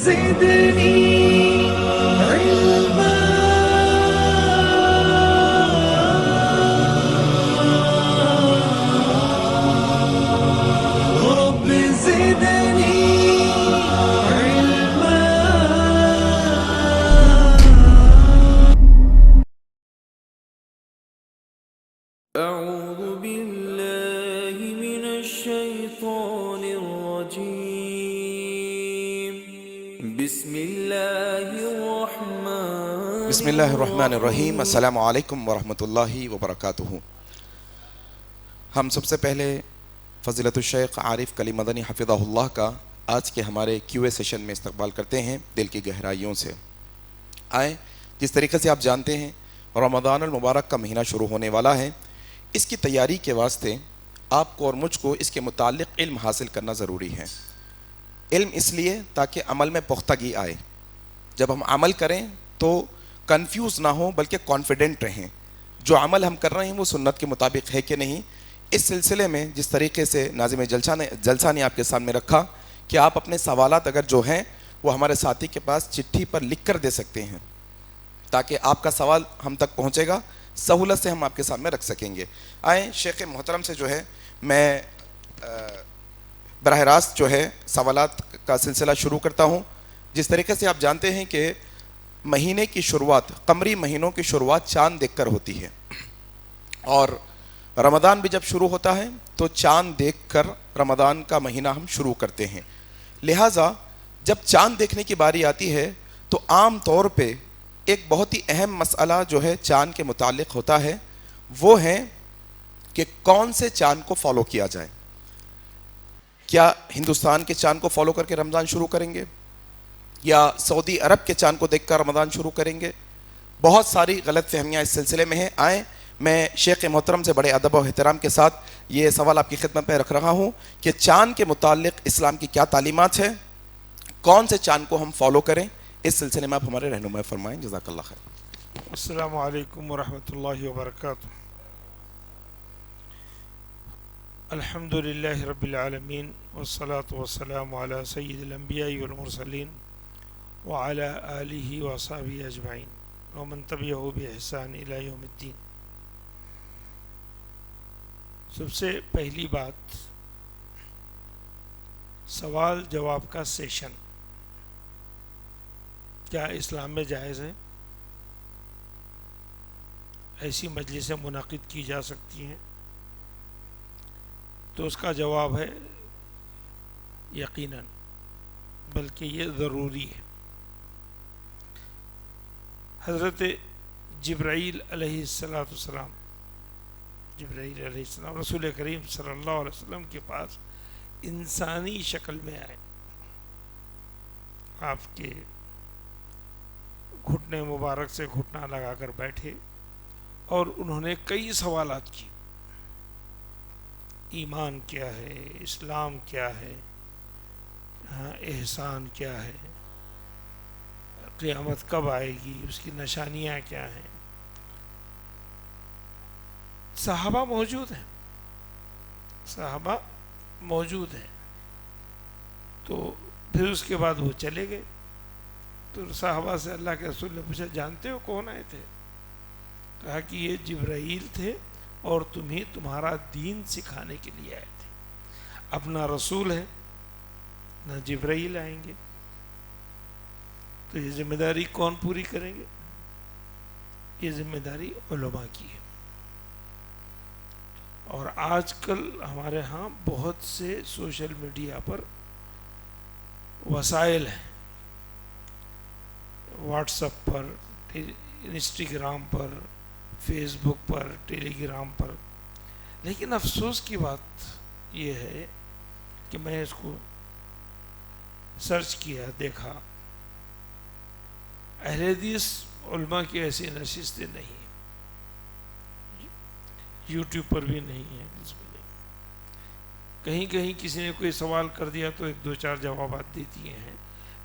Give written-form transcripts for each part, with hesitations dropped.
زدني علما رب زدني علما. أعوذ بالله من الشيطان الرجيم. بسم الله الرحمن الرحیم. السلام علیکم ورحمۃ اللہ وبرکاتہ. ہم سب سے پہلے فضیلت الشیخ عارف کلی مدنی حفظہ اللہ کا آج کے ہمارے کیو اے سیشن میں استقبال کرتے ہیں دل کی گہرائیوں سے. آئیں، جس طریقے سے آپ جانتے ہیں رمضان المبارک کا مہینہ شروع ہونے والا ہے. اس کی تیاری کے واسطے آپ کو اور مجھ کو اس کے متعلق علم حاصل کرنا ضروری ہے. علم اس لیے تاکہ عمل میں پختگی آئے. جب ہم عمل کریں تو کنفیوز نہ ہوں بلکہ کانفیڈنٹ رہیں. جو عمل ہم کر رہے ہیں وہ سنت کے مطابق ہے کہ نہیں. اس سلسلے میں جس طریقے سے ناظم جلسہ نے آپ کے سامنے رکھا کہ آپ اپنے سوالات اگر جو ہیں وہ ہمارے ساتھی کے پاس چٹھی پر لکھ کر دے سکتے ہیں تاکہ آپ کا سوال ہم تک پہنچے گا، سہولت سے ہم آپ کے سامنے رکھ سکیں گے. آئیں شیخ محترم سے جو ہے میں براہ راست جو ہے سوالات کا سلسلہ شروع کرتا ہوں. جس طریقے سے آپ جانتے ہیں کہ مہینے کی شروعات، قمری مہینوں کی شروعات چاند دیکھ کر ہوتی ہے، اور رمضان بھی جب شروع ہوتا ہے تو چاند دیکھ کر رمضان کا مہینہ ہم شروع کرتے ہیں. لہٰذا جب چاند دیکھنے کی باری آتی ہے تو عام طور پہ ایک بہت ہی اہم مسئلہ جو ہے چاند کے متعلق ہوتا ہے، وہ ہے کہ کون سے چاند کو فالو کیا جائے. کیا ہندوستان کے چاند کو فالو کر کے رمضان شروع کریں گے یا سعودی عرب کے چاند کو دیکھ کر رمضان شروع کریں گے؟ بہت ساری غلط فہمیاں اس سلسلے میں ہیں. آئیں میں شیخ محترم سے بڑے ادب و احترام کے ساتھ یہ سوال آپ کی خدمت میں رکھ رہا ہوں کہ چاند کے متعلق اسلام کی کیا تعلیمات ہے، کون سے چاند کو ہم فالو کریں. اس سلسلے میں آپ ہمارے رہنمائی فرمائیں. جزاک اللہ خیر. السلام علیکم ورحمۃ اللہ وبرکاتہ. الحمد للہ رب العالمین والصلاة والسلام علی سید الانبیاء والمرسلین وعلی آلہ وصحبہ اجمعین ومن تبعہ بإحسان الی یوم الدین. سب سے پہلی بات، سوال جواب کا سیشن کیا اسلام میں جائز ہے؟ ایسی مجلسیں منعقد کی جا سکتی ہیں؟ تو اس کا جواب ہے یقیناً، بلکہ یہ ضروری ہے. حضرت جبرائیل علیہ السلام رسول کریم صلی اللہ علیہ وسلم کے پاس انسانی شکل میں آئے. آپ کے گھٹنے مبارک سے گھٹنا لگا کر بیٹھے اور انہوں نے کئی سوالات کیے. ایمان کیا ہے، اسلام کیا ہے، احسان کیا ہے، قیامت کب آئے گی، اس کی نشانیاں کیا ہیں. صحابہ موجود ہیں. تو پھر اس کے بعد وہ چلے گئے. تو صحابہ سے اللہ کے رسول نے پوچھا جانتے ہو کون آئے تھے؟ کہا کہ یہ جبرائیل تھے اور تمہیں تمہارا دین سکھانے کے لیے آئے تھے. اپنا رسول ہے نہ جبرائیل آئیں گے، تو یہ ذمہ داری کون پوری کریں گے؟ یہ ذمہ داری علماء کی ہے. اور آج کل ہمارے ہاں بہت سے سوشل میڈیا پر وسائل ہیں، واٹس ایپ پر، انسٹاگرام پر، فیس بک پر، ٹیلی گرام پر. لیکن افسوس کی بات یہ ہے کہ میں اس کو سرچ کیا، دیکھا، اہل حدیث علماء کی ایسی نشستیں نہیں، یوٹیوب پر بھی نہیں ہے، اس میں نہیں. کہیں کہیں کسی نے کوئی سوال کر دیا تو ایک دو چار جوابات دے دیے ہیں،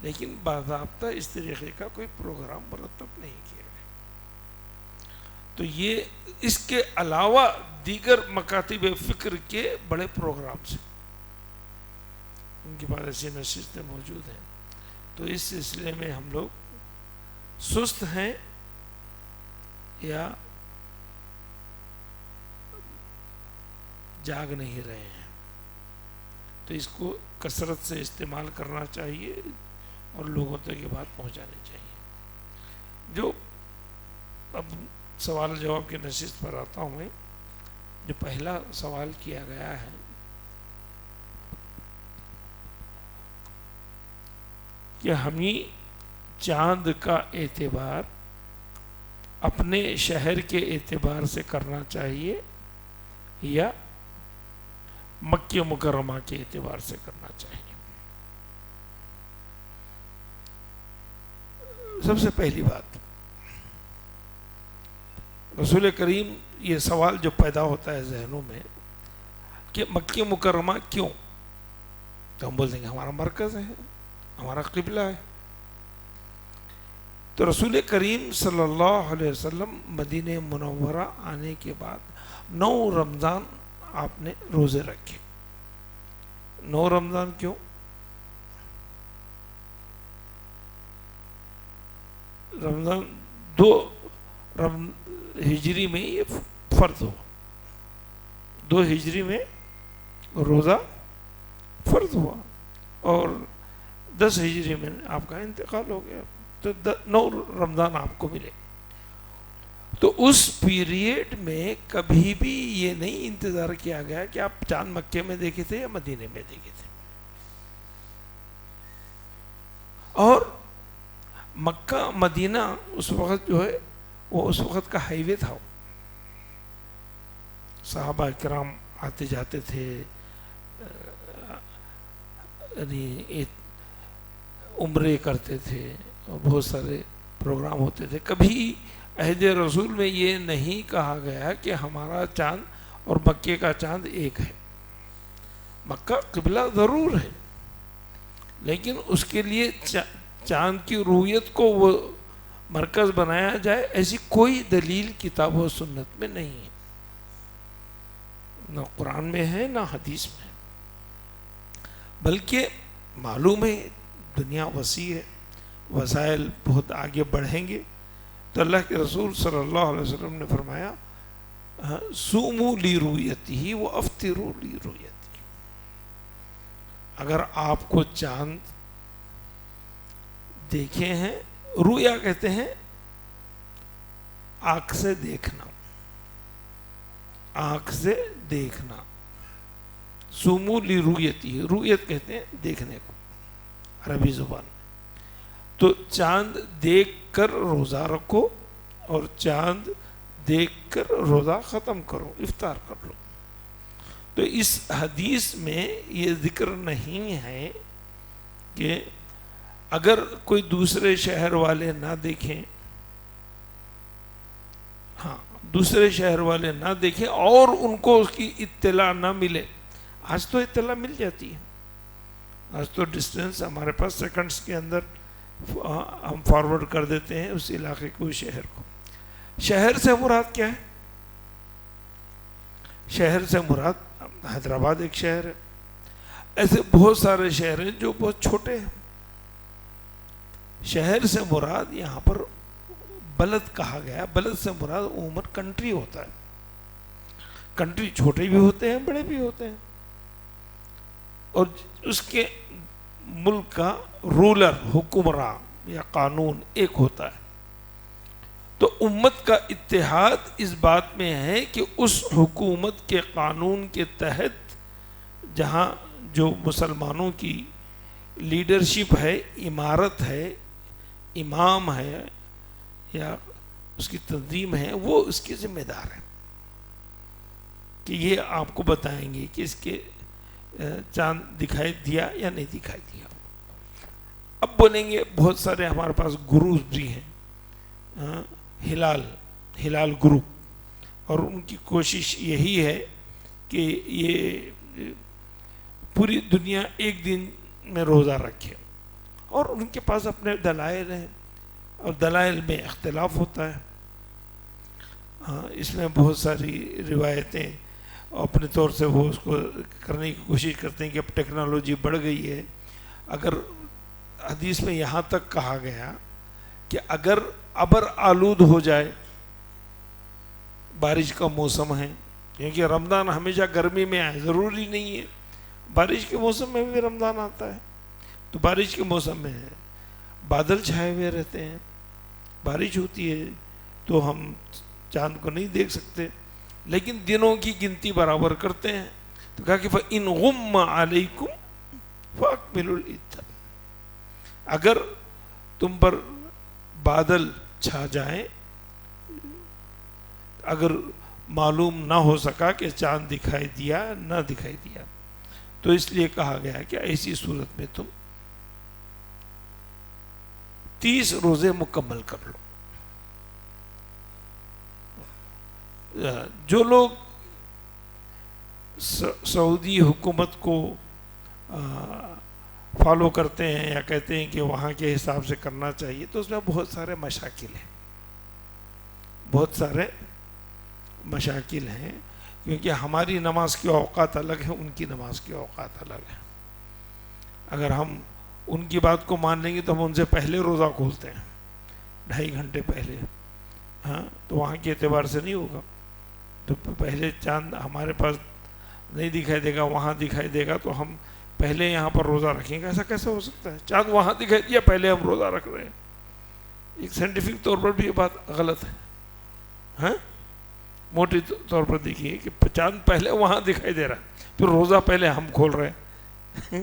لیکن باضابطہ اس طریقے کا کوئی پروگرام مرتب نہیں کیا گیا. تو یہ اس کے علاوہ دیگر مکاتب فکر کے بڑے پروگرامز ہیں، ان کے پاس ایسی نشستیں موجود ہیں. تو اس سلسلے میں ہم لوگ سست ہیں یا جاگ نہیں رہے ہیں. تو اس کو کثرت سے استعمال کرنا چاہیے اور لوگوں تک یہ بات پہنچانی چاہیے. جو اب سوال جواب کی نشست پر آتا ہوں میں. جو پہلا سوال کیا گیا ہے کہ ہمیں چاند کا اعتبار اپنے شہر کے اعتبار سے کرنا چاہیے یا مکہ مکرمہ کے اعتبار سے کرنا چاہیے. سب سے پہلی بات، رسول کریم یہ سوال جو پیدا ہوتا ہے ذہنوں میں کہ مکہ مکرمہ کیوں، تو ہم بول دیں گے ہمارا مرکز ہے، ہمارا قبلہ ہے. تو رسول کریم صلی اللہ علیہ وسلم مدینہ منورہ آنے کے بعد 9 رمضان آپ نے روزے رکھے. 9 رمضان کیوں؟ رمضان 2 ہجری میں یہ فرض ہوا، 2 ہجری میں روزہ فرض ہوا اور 10 ہجری میں آپ کا انتقال ہو گیا. تو 9 رمضان آپ کو ملے. تو اس پیریڈ میں کبھی بھی یہ نہیں انتظار کیا گیا کہ آپ چاند مکے میں دیکھے تھے یا مدینے میں دیکھے تھے. اور مکہ مدینہ اس وقت جو ہے وہ اس وقت کا ہائی وے تھا. صحابہ کرام آتے جاتے تھے، یعنی عمرے کرتے تھے، بہت سارے پروگرام ہوتے تھے. کبھی عہد رسول میں یہ نہیں کہا گیا کہ ہمارا چاند اور مکے کا چاند ایک ہے. مکہ قبلہ ضرور ہے، لیکن اس کے لیے چاند کی رویت کو وہ مرکز بنایا جائے ایسی کوئی دلیل کتاب و سنت میں نہیں ہے، نہ قرآن میں ہے نہ حدیث میں. بلکہ معلوم ہے دنیا وسیع ہے، وسائل بہت آگے بڑھیں گے. تو اللہ کے رسول صلی اللہ علیہ وسلم نے فرمایا سومو لی رؤیتہ و افطروا لی رؤیتہ. اگر آپ کو چاند دیکھے ہیں، رؤیا کہتے ہیں آنکھ سے دیکھنا، آنکھ سے دیکھنا. سومو لی رؤیتہ، رؤیت کہتے ہیں دیکھنے کو عربی زبان میں. تو چاند دیکھ کر روزہ رکھو اور چاند دیکھ کر روزہ ختم کرو، افطار کر لو. تو اس حدیث میں یہ ذکر نہیں ہے کہ اگر کوئی دوسرے شہر والے نہ دیکھیں، ہاں دوسرے شہر والے نہ دیکھیں اور ان کو اس کی اطلاع نہ ملے. آج تو اطلاع مل جاتی ہے، آج تو ڈسٹینس ہمارے پاس سیکنڈز کے اندر ہم فارورڈ کر دیتے ہیں اس علاقے کو، شہر کو. شہر سے مراد کیا ہے؟ شہر سے مراد حیدرآباد ایک شہر ہے. ایسے بہت سارے شہر ہیں جو بہت چھوٹے ہیں. شہر سے مراد یہاں پر بلد کہا گیا. بلد سے مراد عموماً کنٹری ہوتا ہے. کنٹری چھوٹے بھی ہوتے ہیں، بڑے بھی ہوتے ہیں، اور اس کے ملک کا رولر، حکمراں یا قانون ایک ہوتا ہے. تو امت کا اتحاد اس بات میں ہے کہ اس حکومت کے قانون کے تحت جہاں جو مسلمانوں کی لیڈرشپ ہے، امارت ہے، امام ہے یا اس کی تنظیم ہے، وہ اس کے ذمہ دار ہے کہ یہ آپ کو بتائیں گے کہ اس کے چاند دکھائی دیا یا نہیں دکھائی دیا. اب بولیں گے بہت سارے ہمارے پاس گروز بھی ہیں، ہلال گروپ، اور ان کی کوشش یہی ہے کہ یہ پوری دنیا ایک دن میں روزہ رکھے، اور ان کے پاس اپنے دلائل ہیں اور دلائل میں اختلاف ہوتا ہے. اس میں بہت ساری روایتیں اپنے طور سے وہ اس کو کرنے کی کوشش کرتے ہیں کہ اب ٹیکنالوجی بڑھ گئی ہے، اگر حدیث میں یہاں تک کہا گیا کہ اگر ابر آلود ہو جائے، بارش کا موسم ہے، کیونکہ رمضان ہمیشہ گرمی میں آئے ضروری نہیں ہے، بارش کے موسم میں بھی رمضان آتا ہے، تو بارش کے موسم میں ہے، بادل چھائے ہوئے رہتے ہیں، بارش ہوتی ہے تو ہم چاند کو نہیں دیکھ سکتے، لیکن دنوں کی گنتی برابر کرتے ہیں، تو کہا کہ فَإِنْ غُمَّ عَلَيْكُمْ فَأَكْمِلُوا الْعِدَّةَ، اگر تم پر بادل چھا جائیں، اگر معلوم نہ ہو سکا کہ چاند دکھائی دیا نہ دکھائی دیا، تو اس لیے کہا گیا کہ ایسی صورت میں تم 30 روزے مکمل کر لو۔ جو لوگ سعودی حکومت کو فالو کرتے ہیں یا کہتے ہیں کہ وہاں کے حساب سے کرنا چاہیے، تو اس میں بہت سارے مشاکل ہیں، بہت سارے مشاکل ہیں، کیونکہ ہماری نماز کے اوقات الگ ہیں، ان کی نماز کے اوقات الگ ہیں۔ اگر ہم ان کی بات کو مان لیں گے تو ہم ان سے پہلے روزہ کھولتے ہیں، 2.5 گھنٹے پہلے، ہاں، تو وہاں کے اعتبار سے نہیں ہوگا، تو پہلے چاند ہمارے پاس نہیں دکھائی دے گا، وہاں دکھائی دے گا، تو ہم پہلے یہاں پر روزہ رکھیں گے، ایسا کیسے ہو سکتا ہے؟ چاند وہاں دکھائی دیا، پہلے ہم روزہ رکھ رہے ہیں۔ ایک سائنٹیفک طور پر بھی یہ بات غلط ہے، ہاں، موٹی طور پر دیکھیے کہ چاند پہلے وہاں دکھائی دے رہا ہے، پھر روزہ پہلے ہم کھول رہے ہیں۔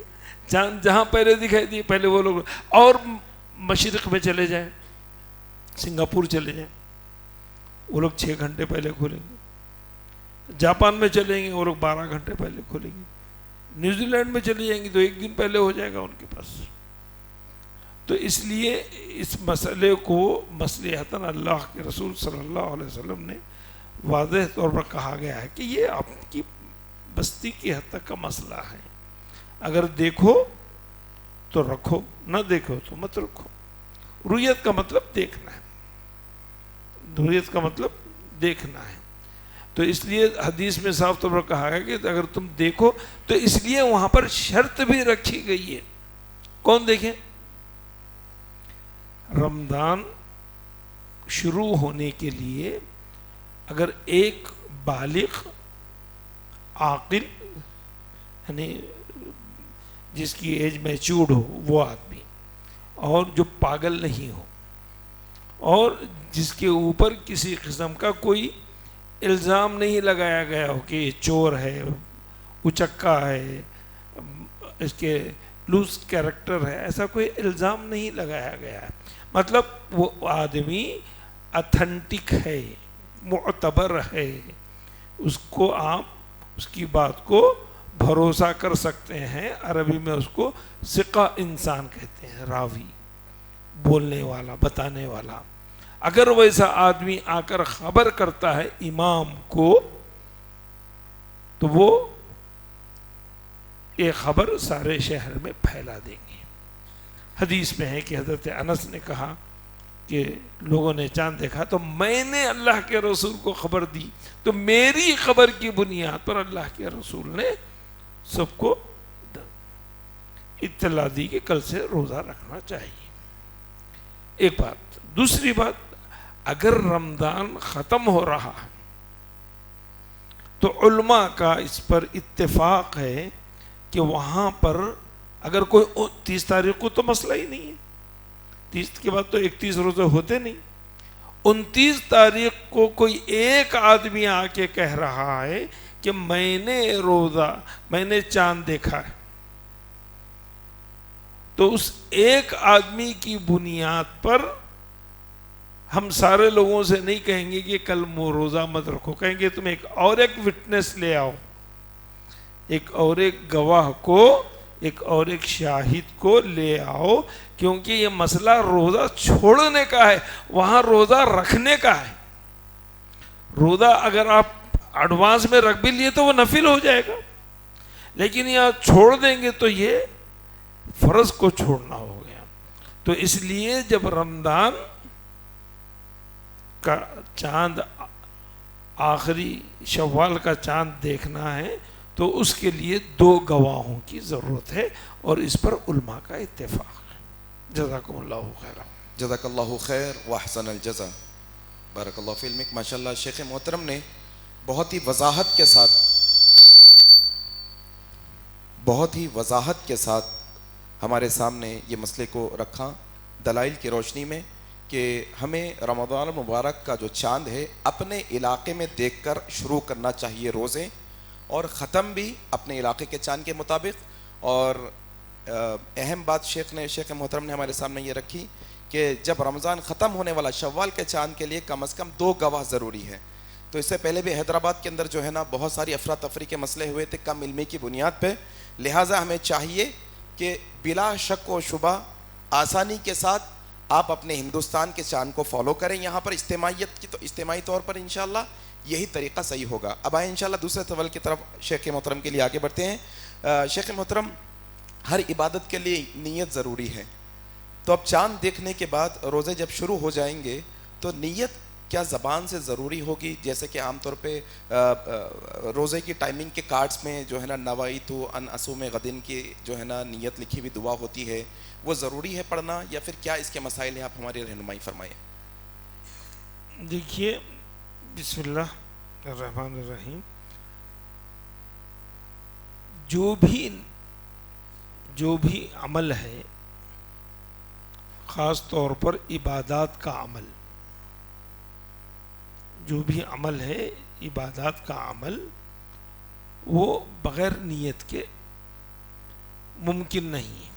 چاند جہاں پہلے دکھائی دی پہلے وہ لوگ، اور مشرق میں چلے جائیں، سنگاپور چلے جائیں، وہ لوگ 6 گھنٹے پہلے کھولیں گے، جاپان میں چلیں گے وہ لوگ 12 گھنٹے پہلے کھولیں گے، نیوزی لینڈ میں چلے جائیں گے تو 1 دن پہلے ہو جائے گا ان کے پاس۔ تو اس لیے اس مسئلے کو مصلحتاً اللہ کے رسول صلی اللہ علیہ وسلم نے واضح طور پر کہا گیا ہے کہ یہ آپ کی بستی کی حد تک کا مسئلہ ہے، اگر دیکھو تو رکھو، نہ دیکھو تو مت رکھو۔ رؤیت کا مطلب دیکھنا ہے، رؤیت کا مطلب دیکھنا ہے، تو اس لیے حدیث میں صاف طور پر کہا ہے کہ اگر تم دیکھو، تو اس لیے وہاں پر شرط بھی رکھی گئی ہے، کون دیکھیں؟ رمضان شروع ہونے کے لیے اگر ایک بالغ عاقل، یعنی جس کی ایج میچورڈ ہو وہ آدمی، اور جو پاگل نہیں ہو، اور جس کے اوپر کسی قسم کا کوئی الزام نہیں لگایا گیا ہو کہ یہ چور ہے، اچکا ہے، اس کے لوز کیریکٹر ہے، ایسا کوئی الزام نہیں لگایا گیا ہے، مطلب وہ آدمی اتھینٹک ہے، معتبر ہے، اس کو آپ اس کی بات کو بھروسہ کر سکتے ہیں، عربی میں اس کو ثقہ انسان کہتے ہیں، راوی، بولنے والا، بتانے والا۔ اگر ویسا آدمی آ کر خبر کرتا ہے امام کو، تو وہ ایک خبر سارے شہر میں پھیلا دیں گے۔ حدیث میں ہے کہ حضرت انس نے کہا کہ لوگوں نے چاند دیکھا تو میں نے اللہ کے رسول کو خبر دی، تو میری خبر کی بنیاد پر اللہ کے رسول نے سب کو اطلاع دی کہ کل سے روزہ رکھنا چاہیے۔ ایک بات، دوسری بات، اگر رمضان ختم ہو رہا تو علماء کا اس پر اتفاق ہے کہ وہاں پر اگر کوئی 30 تاریخ کو تو مسئلہ ہی نہیں ہے، 30 کے بعد تو 31 روزے ہوتے نہیں، 29 تاریخ کو کوئی ایک آدمی آ کے کہہ رہا ہے کہ میں نے چاند دیکھا ہے، تو اس ایک آدمی کی بنیاد پر ہم سارے لوگوں سے نہیں کہیں گے کہ کل روزہ مت رکھو، کہیں گے تم ایک وٹنس لے آؤ، ایک گواہ کو، ایک شاہد کو لے آؤ، کیونکہ یہ مسئلہ روزہ چھوڑنے کا ہے، وہاں روزہ رکھنے کا ہے۔ روزہ اگر آپ ایڈوانس میں رکھ بھی لیے تو وہ نفل ہو جائے گا، لیکن یہاں چھوڑ دیں گے تو یہ فرض کو چھوڑنا ہو گیا۔ تو اس لیے جب رمضان کا چاند آخری شوال کا چاند دیکھنا ہے تو اس کے لیے 2 گواہوں کی ضرورت ہے، اور اس پر علماء کا اتفاق ہے۔ جزاکم اللہ خیر. جزاک اللہ خیر واحسن الجزا. بارک اللہ فی علمک. ماشاءاللہ شیخ محترم نے بہت ہی وضاحت کے ساتھ ہمارے سامنے یہ مسئلے کو رکھا دلائل کی روشنی میں کہ ہمیں رمضان المبارک کا جو چاند ہے اپنے علاقے میں دیکھ کر شروع کرنا چاہیے روزے، اور ختم بھی اپنے علاقے کے چاند کے مطابق. اور اہم بات شیخ محترم نے ہمارے سامنے یہ رکھی کہ جب رمضان ختم ہونے والا شوال کے چاند کے لیے کم از کم 2 گواہ ضروری ہے. تو اس سے پہلے بھی حیدرآباد کے اندر جو ہے نا بہت ساری افراتفری کے مسئلے ہوئے تھے کم علمی کی بنیاد پہ. لہٰذا ہمیں چاہیے کہ بلا شک و شبہ آسانی کے ساتھ آپ اپنے ہندوستان کے چاند کو فالو کریں. یہاں پر اجتماعی طور پر انشاءاللہ یہی طریقہ صحیح ہوگا. اب آئیں انشاءاللہ دوسرے سوال کی طرف شیخ محترم کے لیے آگے بڑھتے ہیں. شیخ محترم، ہر عبادت کے لیے نیت ضروری ہے. تو اب چاند دیکھنے کے بعد روزے جب شروع ہو جائیں گے تو نیت کیا زبان سے ضروری ہوگی؟ جیسے کہ عام طور پہ روزے کی ٹائمنگ کے کارڈز میں جو ہے نا نوائتو ان اصوم غدن کی جو ہے نا نیت لکھی ہوئی دعا ہوتی ہے، وہ ضروری ہے پڑھنا یا پھر کیا اس کے مسائل ہیں؟ آپ ہماری رہنمائی فرمائیں. دیکھیے، بسم اللہ الرحمن الرحیم. جو بھی عمل ہے، خاص طور پر عبادات کا عمل، جو بھی عمل ہے عبادات کا عمل، وہ بغیر نیت کے ممکن نہیں ہے.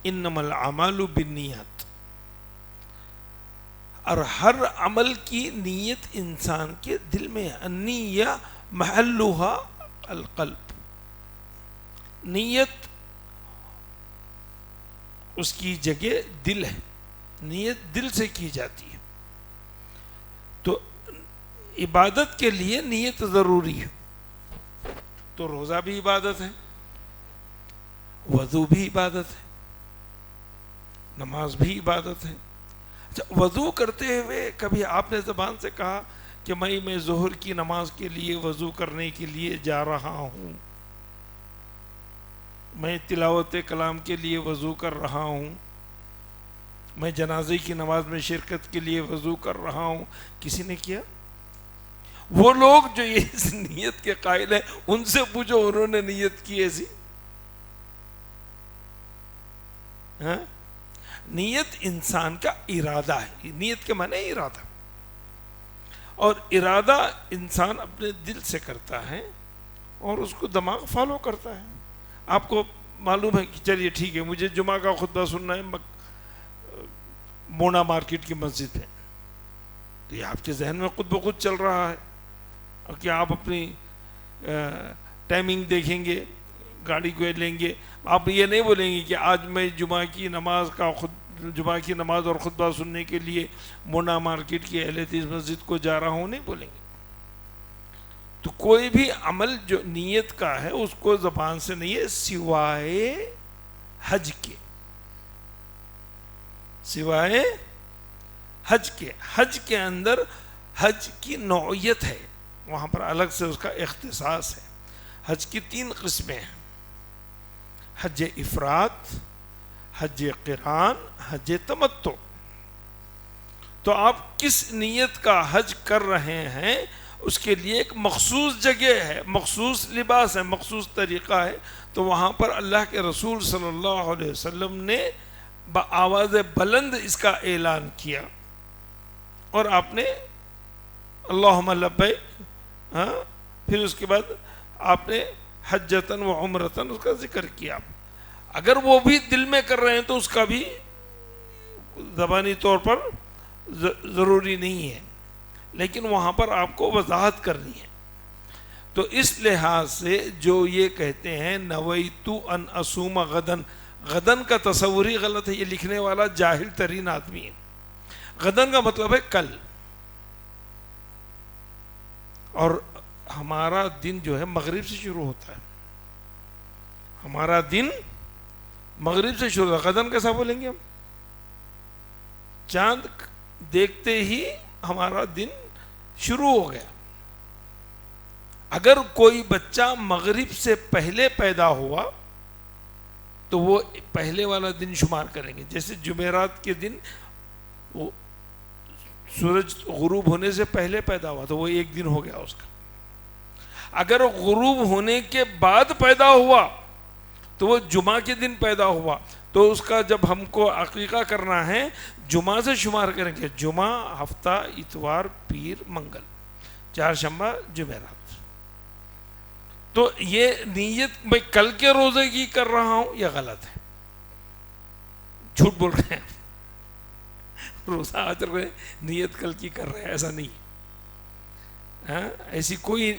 انما الاعمال بالنیات. اور ہر عمل کی نیت انسان کے دل میں ہے. النیہ محلها القلب. نیت اس کی جگہ دل ہے، نیت دل سے کی جاتی ہے. تو عبادت کے لیے نیت ضروری ہے. تو روزہ بھی عبادت ہے، وضو بھی عبادت ہے، نماز بھی عبادت ہے. اچھا، وضو کرتے ہوئے کبھی آپ نے زبان سے کہا کہ میں ظہر کی نماز کے لیے وضو کرنے کے لیے جا رہا ہوں، میں تلاوت کلام کے لیے وضو کر رہا ہوں، میں جنازے کی نماز میں شرکت کے لیے وضو کر رہا ہوں؟ کسی نے کیا؟ وہ لوگ جو اس نیت کے قائل ہیں ان سے پوچھو انہوں نے نیت کی ایسی؟ ہاں؟ نیت انسان کا ارادہ ہے. نیت کے معنی ارادہ، اور ارادہ انسان اپنے دل سے کرتا ہے اور اس کو دماغ فالو کرتا ہے. آپ کو معلوم ہے کہ چلیے ٹھیک ہے مجھے جمعہ کا خطبہ سننا ہے مونا مارکیٹ کی مسجد میں، تو یہ آپ کے ذہن میں خود بخود چل رہا ہے. اور کیا آپ اپنی ٹائمنگ دیکھیں گے، گاڑی کو لیں گے، آپ یہ نہیں بولیں گے کہ آج میں جمعہ کی نماز اور خطبہ سننے کے لیے مونا مارکیٹ کی اہل حدیث مسجد کو جا رہا ہوں، نہیں بولیں گے. تو کوئی بھی عمل جو نیت کا ہے اس کو زبان سے نہیں ہے سوائے حج کے. سوائے حج کے. حج کے اندر حج کی نوعیت ہے، وہاں پر الگ سے اس کا اختصاص ہے. حج کی 3 قسمیں ہیں: حج افراد، حج قران، حج تمتع. تو آپ کس نیت کا حج کر رہے ہیں اس کے لیے ایک مخصوص جگہ ہے، مخصوص لباس ہے، مخصوص طریقہ ہے. تو وہاں پر اللہ کے رسول صلی اللہ علیہ وسلم نے بآواز بلند اس کا اعلان کیا، اور آپ نے اللہم لبیک، پھر اس کے بعد آپ نے حجتن و عمرتن اس کا ذکر کیا. اگر وہ بھی دل میں کر رہے ہیں تو اس کا بھی زبانی طور پر ضروری نہیں ہے، لیکن وہاں پر آپ کو وضاحت کرنی ہے. تو اس لحاظ سے جو یہ کہتے ہیں نویتو ان اصوم غدن، غدن کا تصور ہی غلط ہے. یہ لکھنے والا جاہل ترین آدمی ہے. غدن کا مطلب ہے کل، اور ہمارا دن جو ہے مغرب سے شروع ہوتا ہے. ہمارا دن مغرب سے شروع ہوتا ہے. غدن کیسا بولیں گے ہم؟ چاند دیکھتے ہی ہمارا دن شروع ہو گیا. اگر کوئی بچہ مغرب سے پہلے پیدا ہوا تو وہ پہلے والا دن شمار کریں گے. جیسے جمعرات کے دن وہ سورج غروب ہونے سے پہلے پیدا ہوا تو وہ ایک دن ہو گیا اس کا. اگر غروب ہونے کے بعد پیدا ہوا تو وہ جمعہ کے دن پیدا ہوا تو اس کا جب ہم کو عقیقہ کرنا ہے جمعہ سے شمار کریں گے. جمعہ، ہفتہ، اتوار، پیر، منگل، چہارشنبہ، جمعرات. تو یہ نیت میں کل کے روزے کی کر رہا ہوں یہ غلط ہے، جھوٹ بول رہے ہیں. روزہ آج رہے نیت کل کی کر رہے ہیں، ایسا نہیں. ہاں ایسی کوئی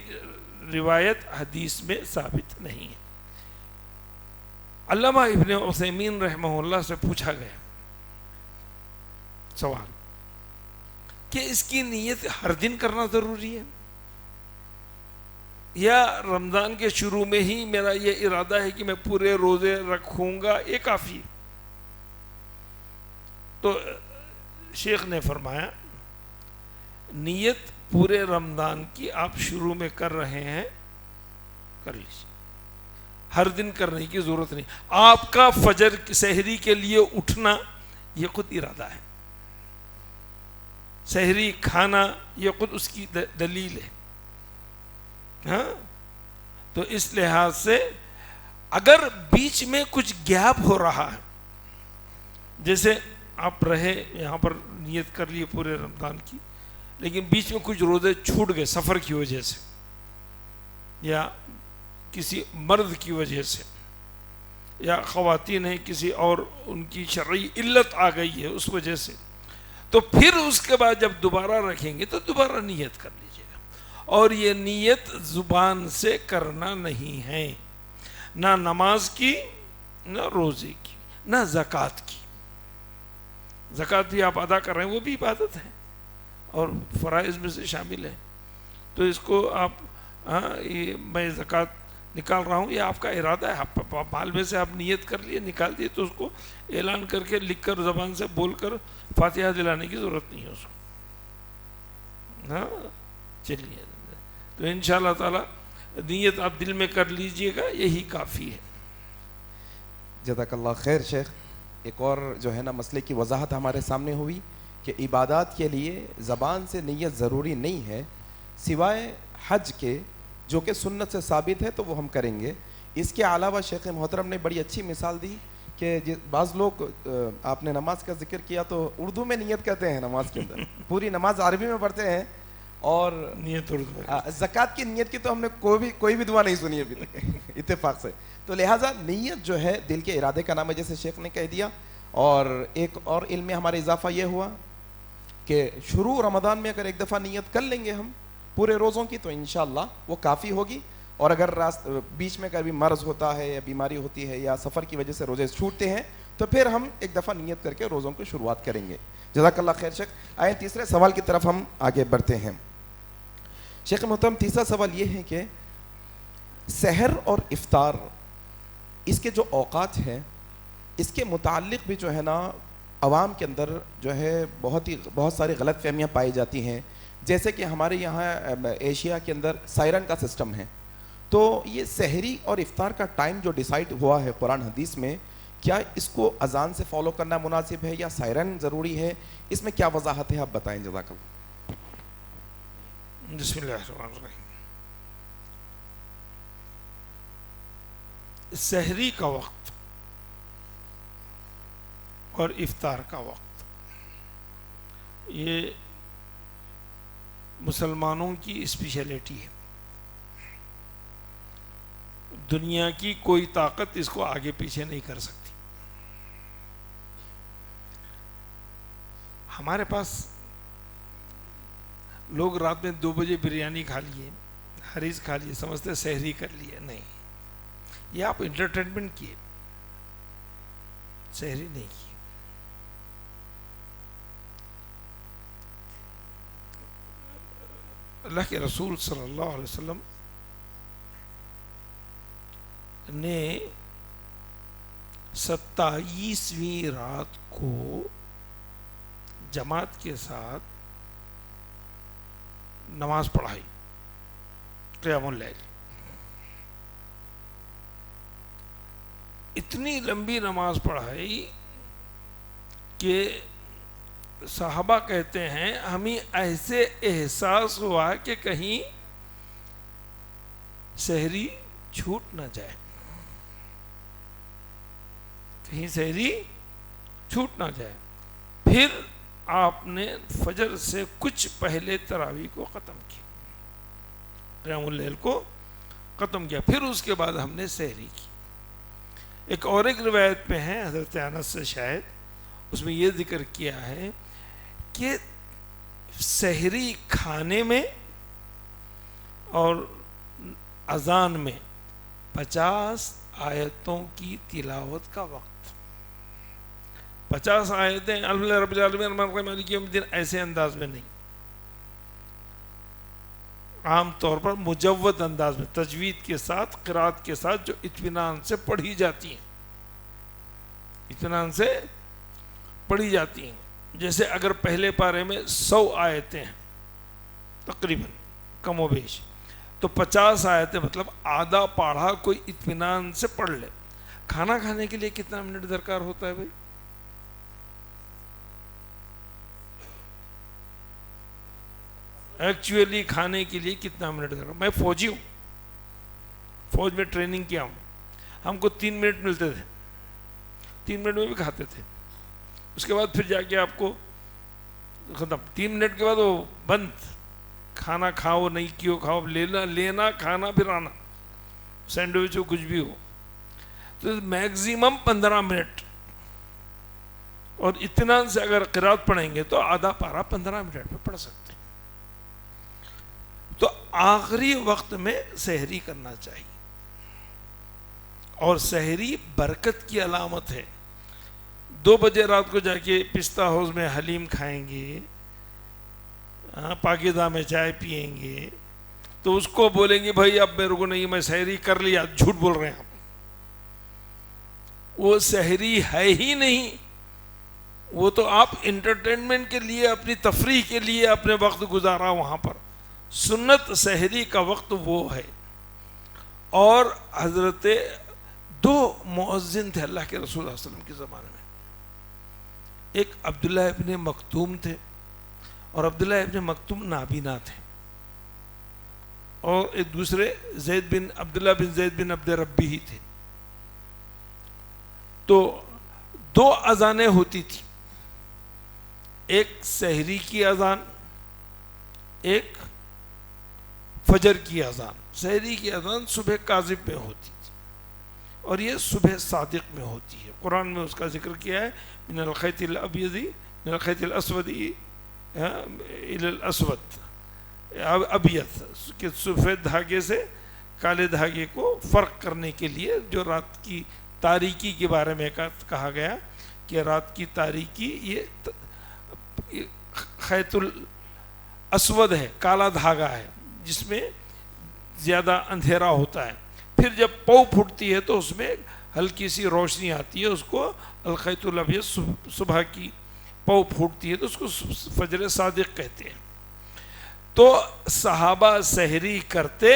روایت حدیث میں ثابت نہیں ہے. علامہ ابن عثیمین رحمہ اللہ سے پوچھا گیا سوال کہ اس کی نیت ہر دن کرنا ضروری ہے یا رمضان کے شروع میں ہی میرا یہ ارادہ ہے کہ میں پورے روزے رکھوں گا یہ کافی ہے؟ تو شیخ نے فرمایا نیت پورے رمضان کی آپ شروع میں کر رہے ہیں کر لیجیے، ہر دن کرنے کی ضرورت نہیں. آپ کا فجر سحری کے لیے اٹھنا یہ خود ارادہ ہے، سحری کھانا یہ خود اس کی دلیل ہے. ہاں تو اس لحاظ سے اگر بیچ میں کچھ گیپ ہو رہا ہے، جیسے آپ رہے یہاں پر نیت کر لیے پورے رمضان کی لیکن بیچ میں کچھ روزے چھوٹ گئے سفر کی وجہ سے یا کسی مرض کی وجہ سے یا خواتین ہیں کسی اور ان کی شرعی علت آ گئی ہے اس وجہ سے، تو پھر اس کے بعد جب دوبارہ رکھیں گے تو دوبارہ نیت کر لیجیے گا. اور یہ نیت زبان سے کرنا نہیں ہے، نہ نماز کی، نہ روزے کی، نہ زکوٰۃ کی. زکوٰۃ بھی آپ ادا کر رہے ہیں وہ بھی عبادت ہے اور فرائض میں سے شامل ہے. تو اس کو آپ یہ میں زکوٰۃ نکال رہا ہوں یہ آپ کا ارادہ ہے، آپ مال میں سے آپ نیت کر لیے نکال دیے تو اس کو اعلان کر کے لکھ کر زبان سے بول کر فاتحہ دلانے کی ضرورت نہیں ہے اس کو. ہاں چلیے تو انشاءاللہ تعالی نیت آپ دل میں کر لیجئے گا یہی کافی ہے. جزاک اللہ خیر شیخ. ایک اور جو ہے نا مسئلے کی وضاحت ہمارے سامنے ہوئی کہ عبادات کے لیے زبان سے نیت ضروری نہیں ہے سوائے حج کے جو کہ سنت سے ثابت ہے تو وہ ہم کریں گے. اس کے علاوہ شیخ محترم نے بڑی اچھی مثال دی کہ بعض لوگ آپ نے نماز کا ذکر کیا تو اردو میں نیت کرتے ہیں نماز کے اندر، پوری نماز عربی میں پڑھتے ہیں اور نیت اردو میں. زکوٰۃ کی نیت کی تو ہم نے کوئی بھی دعا نہیں سنی ابھی تک اتفاق سے. تو لہٰذا نیت جو ہے دل کے ارادے کا نام ہے جیسے شیخ نے کہہ دیا. اور ایک اور علم میں ہمارے اضافہ یہ ہوا کہ شروع رمضان میں اگر ایک دفعہ نیت کر لیں گے ہم پورے روزوں کی تو انشاءاللہ وہ کافی ہوگی. اور اگر بیچ میں کبھی مرض ہوتا ہے یا بیماری ہوتی ہے یا سفر کی وجہ سے روزے چھوٹتے ہیں تو پھر ہم ایک دفعہ نیت کر کے روزوں کی شروعات کریں گے. جزاک اللہ خیر شیخ. آئیں تیسرے سوال کی طرف ہم آگے بڑھتے ہیں. شیخ محترم تیسرا سوال یہ ہے کہ سحر اور افطار اس کے جو اوقات ہیں اس کے متعلق بھی جو ہے نا عوام کے اندر جو ہے بہت ساری غلط فہمیاں پائی جاتی ہیں. جیسے کہ ہمارے یہاں ایشیا کے اندر سائرن کا سسٹم ہے تو یہ سحری اور افطار کا ٹائم جو ڈیسائیڈ ہوا ہے قرآن حدیث میں کیا اس کو اذان سے فالو کرنا مناسب ہے یا سائرن ضروری ہے؟ اس میں کیا وضاحت ہے آپ بتائیں جزاک اللہ. بسم اللہ الرحمن الرحیم. سحری کا وقت اور افطار کا وقت یہ مسلمانوں کی اسپیشلٹی ہے. دنیا کی کوئی طاقت اس کو آگے پیچھے نہیں کر سکتی. ہمارے پاس لوگ رات میں 2 بجے بریانی کھا لیے، حریص کھا لیے، سمجھتے سحری کر لیے. نہیں، یہ آپ انٹرٹینمنٹ کیے، سحری نہیں کی. اللہ کے رسول صلی اللہ علیہ وسلم نے 27ویں رات کو جماعت کے ساتھ نماز پڑھائی قیام اللیل. اتنی لمبی نماز پڑھائی کہ صحابہ کہتے ہیں ہمیں ایسے احساس ہوا کہ کہیں سحری چھوٹ نہ جائے، کہیں سحری چھوٹ نہ جائے. پھر آپ نے فجر سے کچھ پہلے تراویح کو ختم کیا، قیام اللیل کو ختم کیا، پھر اس کے بعد ہم نے سحری کی. ایک اور ایک روایت پہ ہے حضرت انس سے شاید، اس میں یہ ذکر کیا ہے کہ سحری کھانے میں اور اذان میں 50 آیتوں کی تلاوت کا وقت، 50 آیتیں الحمدللہ رب العالمین الرحمن الرحیم مالک یوم الدین ایسے انداز میں نہیں، عام طور پر مجود انداز میں تجوید کے ساتھ قرات کے ساتھ جو اطمینان سے پڑھی جاتی ہیں، اطمینان سے پڑھی جاتی ہیں. جیسے اگر پہلے پارے میں 100 آیتیں ہیں تقریباً کم و بیش، تو 50 آیتیں مطلب آدھا پاڑھا کوئی اطمینان سے پڑھ لے. کھانا کھانے کے لیے کتنا منٹ درکار ہوتا ہے بھائی؟ ایکچولی کھانے کے لیے کتنا منٹ درکار؟ میں فوجی ہوں، فوج میں ٹریننگ کیا ہوں، ہم کو 3 منٹ ملتے تھے، 3 منٹ میں بھی کھاتے تھے. اس کے بعد پھر جا کے آپ کو ختم، 3 منٹ کے بعد وہ بند، کھانا کھاؤ نہیں کیوں کھاؤ، لینا کھانا پھر آنا، سینڈوچ ہو کچھ بھی ہو. تو میکزیمم 15 منٹ، اور اطمینان سے اگر قرات پڑھیں گے تو آدھا پارا 15 منٹ میں پڑھ سکتے ہیں. تو آخری وقت میں سحری کرنا چاہیے، اور سحری برکت کی علامت ہے. 2 بجے رات کو جا کے پستہ ہاؤس میں حلیم کھائیں گے، پاکیزہ میں چائے پیئیں گے، تو اس کو بولیں گے بھائی اب میرے کو نہیں، میں سحری کر لیا، جھوٹ بول رہے ہیں ہم. وہ سحری ہے ہی نہیں، وہ تو آپ انٹرٹینمنٹ کے لیے، اپنی تفریح کے لیے اپنے وقت گزارا وہاں پر. سنت سحری کا وقت وہ ہے. اور حضرت 2 مؤذن تھے اللہ کے رسول صلی اللہ علیہ وسلم کے زمانے میں، ایک عبداللہ ابن مکتوم تھے، اور عبداللہ ابن مکتوم نابینا تھے، اور ایک دوسرے عبداللہ بن زید بن عبد ربی ہی تھے. تو 2 اذانیں ہوتی تھی، ایک سحری کی اذان، ایک فجر کی اذان. سحری کی اذان صبح کاذب میں ہوتی تھی، اور یہ صبح صادق میں ہوتی ہے. قرآن میں اس کا ذکر کیا ہے، من الخیط الابیض من الخیط الاسود الى الاسود، ابیض کہ سفید دھاگے سے کالے دھاگے کو فرق کرنے کے لیے. جو رات کی تاریکی کے بارے میں کہا گیا کہ رات کی تاریکی یہ خیط الاسود ہے، کالا دھاگا ہے جس میں زیادہ اندھیرا ہوتا ہے. پھر جب پو پھٹتی ہے تو اس میں ہلکی سی روشنی آتی ہے، اس کو الخیط الابیض. صبح کی پو پھوٹتی ہے تو اس کو فجر صادق کہتے ہیں. تو صحابہ سحری کرتے،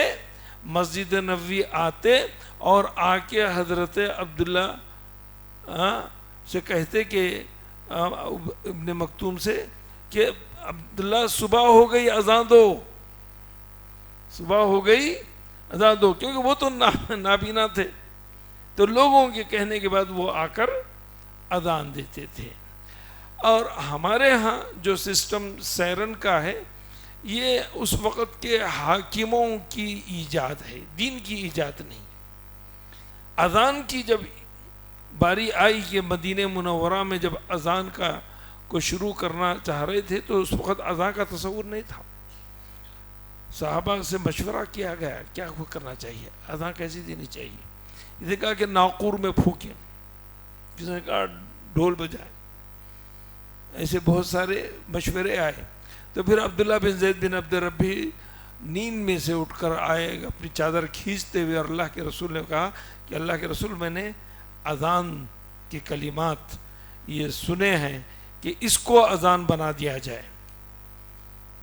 مسجد نبوی آتے، اور آ کے حضرت عبداللہ سے کہتے کہ ابن مکتوم سے کہ عبداللہ صبح ہو گئی اذان دو، صبح ہو گئی اذان دو، کیونکہ وہ تو نابینا تھے. تو لوگوں کے کہنے کے بعد وہ آ کر اذان دیتے تھے. اور ہمارے ہاں جو سسٹم سیرن کا ہے، یہ اس وقت کے حاکموں کی ایجاد ہے، دین کی ایجاد نہیں. اذان کی جب باری آئی کہ مدینہ منورہ میں جب اذان کو شروع کرنا چاہ رہے تھے، تو اس وقت اذان کا تصور نہیں تھا. صحابہ سے مشورہ کیا گیا کیا کرنا چاہیے، اذان کیسی دینی چاہیے. اس نے کہا کہ ناقور میں پھونکیں، کسی نے کہا ڈھول بجائیں. ایسے بہت سارے مشورے آئے. تو پھر عبداللہ بن زید بن عبد ربی نیند میں سے اٹھ کر آئے اپنی چادر کھینچتے ہوئے، اور اللہ کے رسول نے کہا کہ اللہ کے رسول، میں نے اذان کے کلمات یہ سنے ہیں کہ اس کو اذان بنا دیا جائے.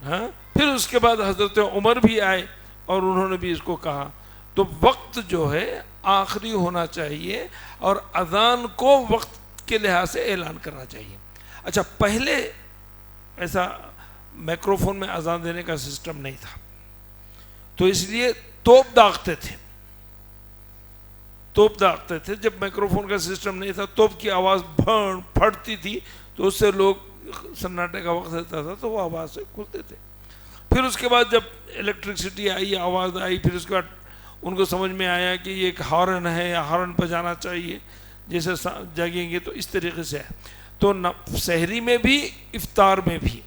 ہاں. پھر اس کے بعد حضرت عمر بھی آئے اور انہوں نے بھی اس کو کہا. تو وقت جو ہے آخری ہونا چاہیے اور اذان کو وقت کے لحاظ سے اعلان کرنا چاہیے. اچھا پہلے ایسا مائکروفون میں اذان دینے کا سسٹم نہیں تھا, تو اس لیے توپ داغتے تھے. جب مائکروفون کا سسٹم نہیں تھا, توپ کی آواز پھٹتی تھی, تو اس سے لوگ سناٹے کا وقت رہتا تھا تو وہ آواز سے کھلتے تھے. پھر اس کے بعد جب الیکٹرسٹی آئی, آواز آئی, پھر اس کے بعد ان کو سمجھ میں آیا کہ یہ ایک ہارن ہے یا ہارن بجانا چاہیے, جیسے جاگیں گے تو اس طریقے سے ہے. تو سحری میں بھی افطار میں بھی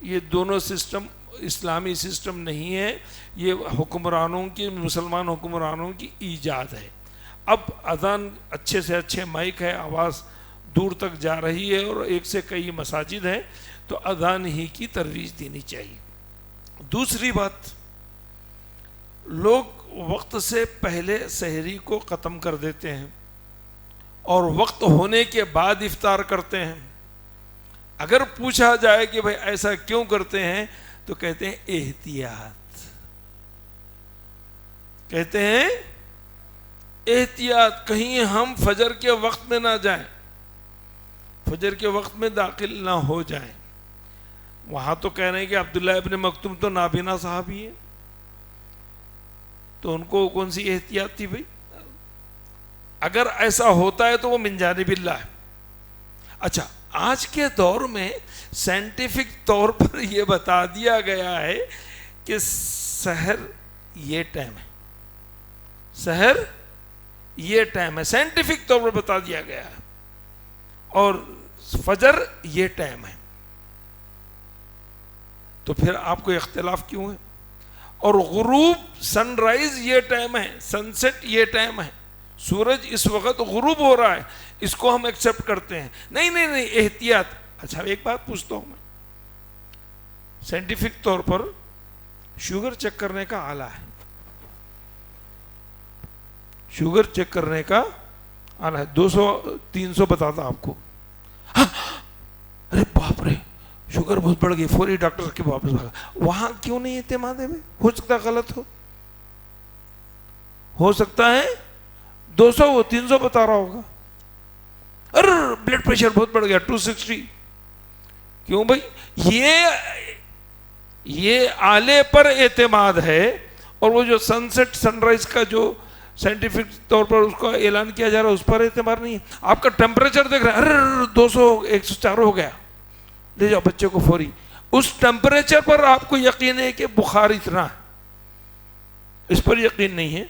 یہ دونوں سسٹم اسلامی سسٹم نہیں ہے, یہ حکمرانوں کی, مسلمان حکمرانوں کی ایجاد ہے. اب اذان اچھے سے اچھے مائک ہے, آواز دور تک جا رہی ہے اور ایک سے کئی مساجد ہیں, تو اذان ہی کی ترویج دینی چاہیے. دوسری بات, لوگ وقت سے پہلے سحری کو ختم کر دیتے ہیں اور وقت ہونے کے بعد افطار کرتے ہیں. اگر پوچھا جائے کہ بھائی ایسا کیوں کرتے ہیں, تو کہتے ہیں احتیاط. کہتے ہیں احتیاط, کہیں ہم فجر کے وقت میں نہ جائیں, فجر کے وقت میں داخل نہ ہو جائیں. وہاں تو کہہ رہے ہیں کہ عبداللہ ابن مکتوم تو نابینا صحابی ہیں, تو ان کو کون سی احتیاط تھی بھائی؟ اگر ایسا ہوتا ہے تو وہ من جانب اللہ ہے. اچھا آج کے دور میں سائنٹیفک طور پر یہ بتا دیا گیا ہے کہ سحر یہ ٹائم ہے, سحر یہ ٹائم ہے, سائنٹیفک طور پر بتا دیا گیا ہے, اور فجر یہ ٹائم ہے. تو پھر آپ کو اختلاف کیوں ہے؟ اور غروب سن رائز یہ ٹائم ہے, سن سیٹ یہ ٹائم ہے, سورج اس وقت غروب ہو رہا ہے, اس کو ہم ایکسپٹ کرتے ہیں. نہیں احتیاط. اچھا ایک بات پوچھتا ہوں میں, سائنٹیفک طور پر شوگر چیک کرنے کا آلہ ہے, شوگر چیک کرنے کا آلہ ہے, 200-300 بتاتا آپ کو. ارے باپ رے شوگر بہت بڑھ گئی, فوری ڈاکٹر کے واپس بھاگا. وہاں کیوں نہیں اعتماد ہے بھائی؟ ہو سکتا غلط ہو سکتا ہے 200 وہ 300 بتا رہا ہوگا. ارے بلڈ پریشر بہت بڑھ گیا 260. کیوں بھائی؟ یہ آلے پر اعتماد ہے, اور وہ جو سن سیٹ سن رائز کا جو سائنٹیفک طور پر اس کا اعلان کیا جا رہا ہے اس پر اعتبار نہیں ہے. آپ کا ٹیمپریچر دیکھ رہے ہیں, ارے 200 104 ہو گیا, لے جاؤ بچے کو فوری. اس ٹیمپریچر پر آپ کو یقین ہے کہ بخار اتنا ہے, اس پر یقین نہیں ہے,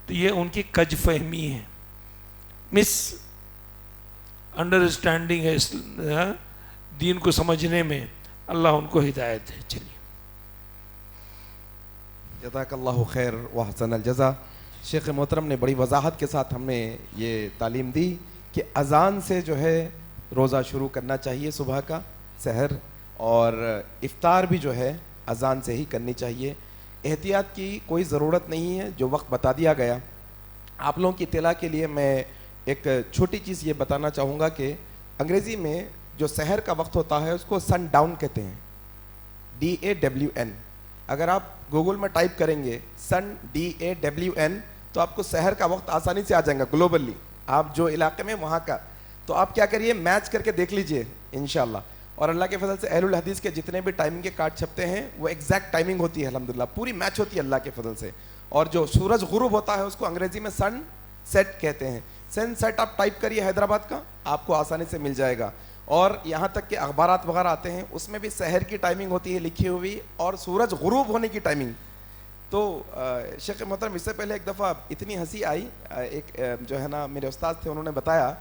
تو یہ ان کی کج فہمی ہے, مس انڈرسٹینڈنگ ہے دین کو سمجھنے میں. اللہ ان کو ہدایت دے. چلیے جزاک اللہ خیر وحسن الجزا. شیخ محترم نے بڑی وضاحت کے ساتھ ہمیں یہ تعلیم دی کہ اذان سے جو ہے روزہ شروع کرنا چاہیے صبح کا سحر, اور افطار بھی جو ہے اذان سے ہی کرنی چاہیے. احتیاط کی کوئی ضرورت نہیں ہے, جو وقت بتا دیا گیا. آپ لوگوں کی اطلاع کے لیے میں ایک چھوٹی چیز یہ بتانا چاہوں گا کہ انگریزی میں جو سحر کا وقت ہوتا ہے اس کو سن ڈاؤن کہتے ہیں, DAWN. اگر آپ گوگل میں ٹائپ کریں گے سن DAWN تو آپ کو سحر کا وقت آسانی سے آ جائے گا گلوبلی, آپ جو علاقے میں وہاں کا. تو آپ کیا کریے, میچ کر کے دیکھ لیجئے انشاءاللہ. اور اللہ کے فضل سے اہل الحدیث کے جتنے بھی ٹائمنگ کے کارڈ چھپتے ہیں وہ ایگزیکٹ ٹائمنگ ہوتی ہے, الحمدللہ پوری میچ ہوتی ہے اللہ کے فضل سے. اور جو سورج غروب ہوتا ہے اس کو انگریزی میں سن سیٹ کہتے ہیں. سن سیٹ آپ ٹائپ کریے حیدرآباد کا, آپ کو آسانی سے مل جائے گا. اور یہاں تک کہ اخبارات وغیرہ آتے ہیں اس میں بھی سحر کی ٹائمنگ ہوتی ہے لکھی ہوئی, اور سورج غروب ہونے کی ٹائمنگ. تو شیخ محترم اس سے پہلے ایک دفعہ اتنی ہنسی آئی, ایک جو ہے نا میرے استاد تھے, انہوں نے بتایا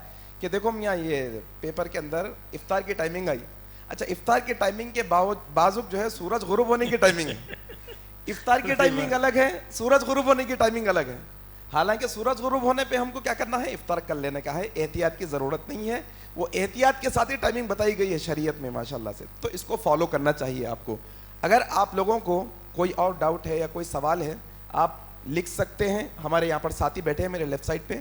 کہ دیکھو میاں یہ پیپر کے اندر افطار کی ٹائمنگ آئی. اچھا افطار کی ٹائمنگ کے بازو جو ہے سورج غروب ہونے کی ٹائمنگ ہے. افطار کی ٹائمنگ الگ ہے, سورج غروب ہونے کی ٹائمنگ الگ ہے. حالانکہ سورج غروب ہونے پہ ہم کو کیا کرنا ہے, افطار کر لینے کا ہے, احتیاط کی ضرورت نہیں ہے. وہ احتیاط کے ساتھ ہی ٹائمنگ بتائی گئی ہے شریعت میں ماشاءاللہ سے, تو اس کو فالو کرنا چاہیے آپ کو. اگر آپ لوگوں کو کوئی اور ڈاؤٹ ہے یا کوئی سوال ہے آپ لکھ سکتے ہیں, ہمارے یہاں پر ساتھی بیٹھے ہیں میرے لیفٹ سائڈ پہ,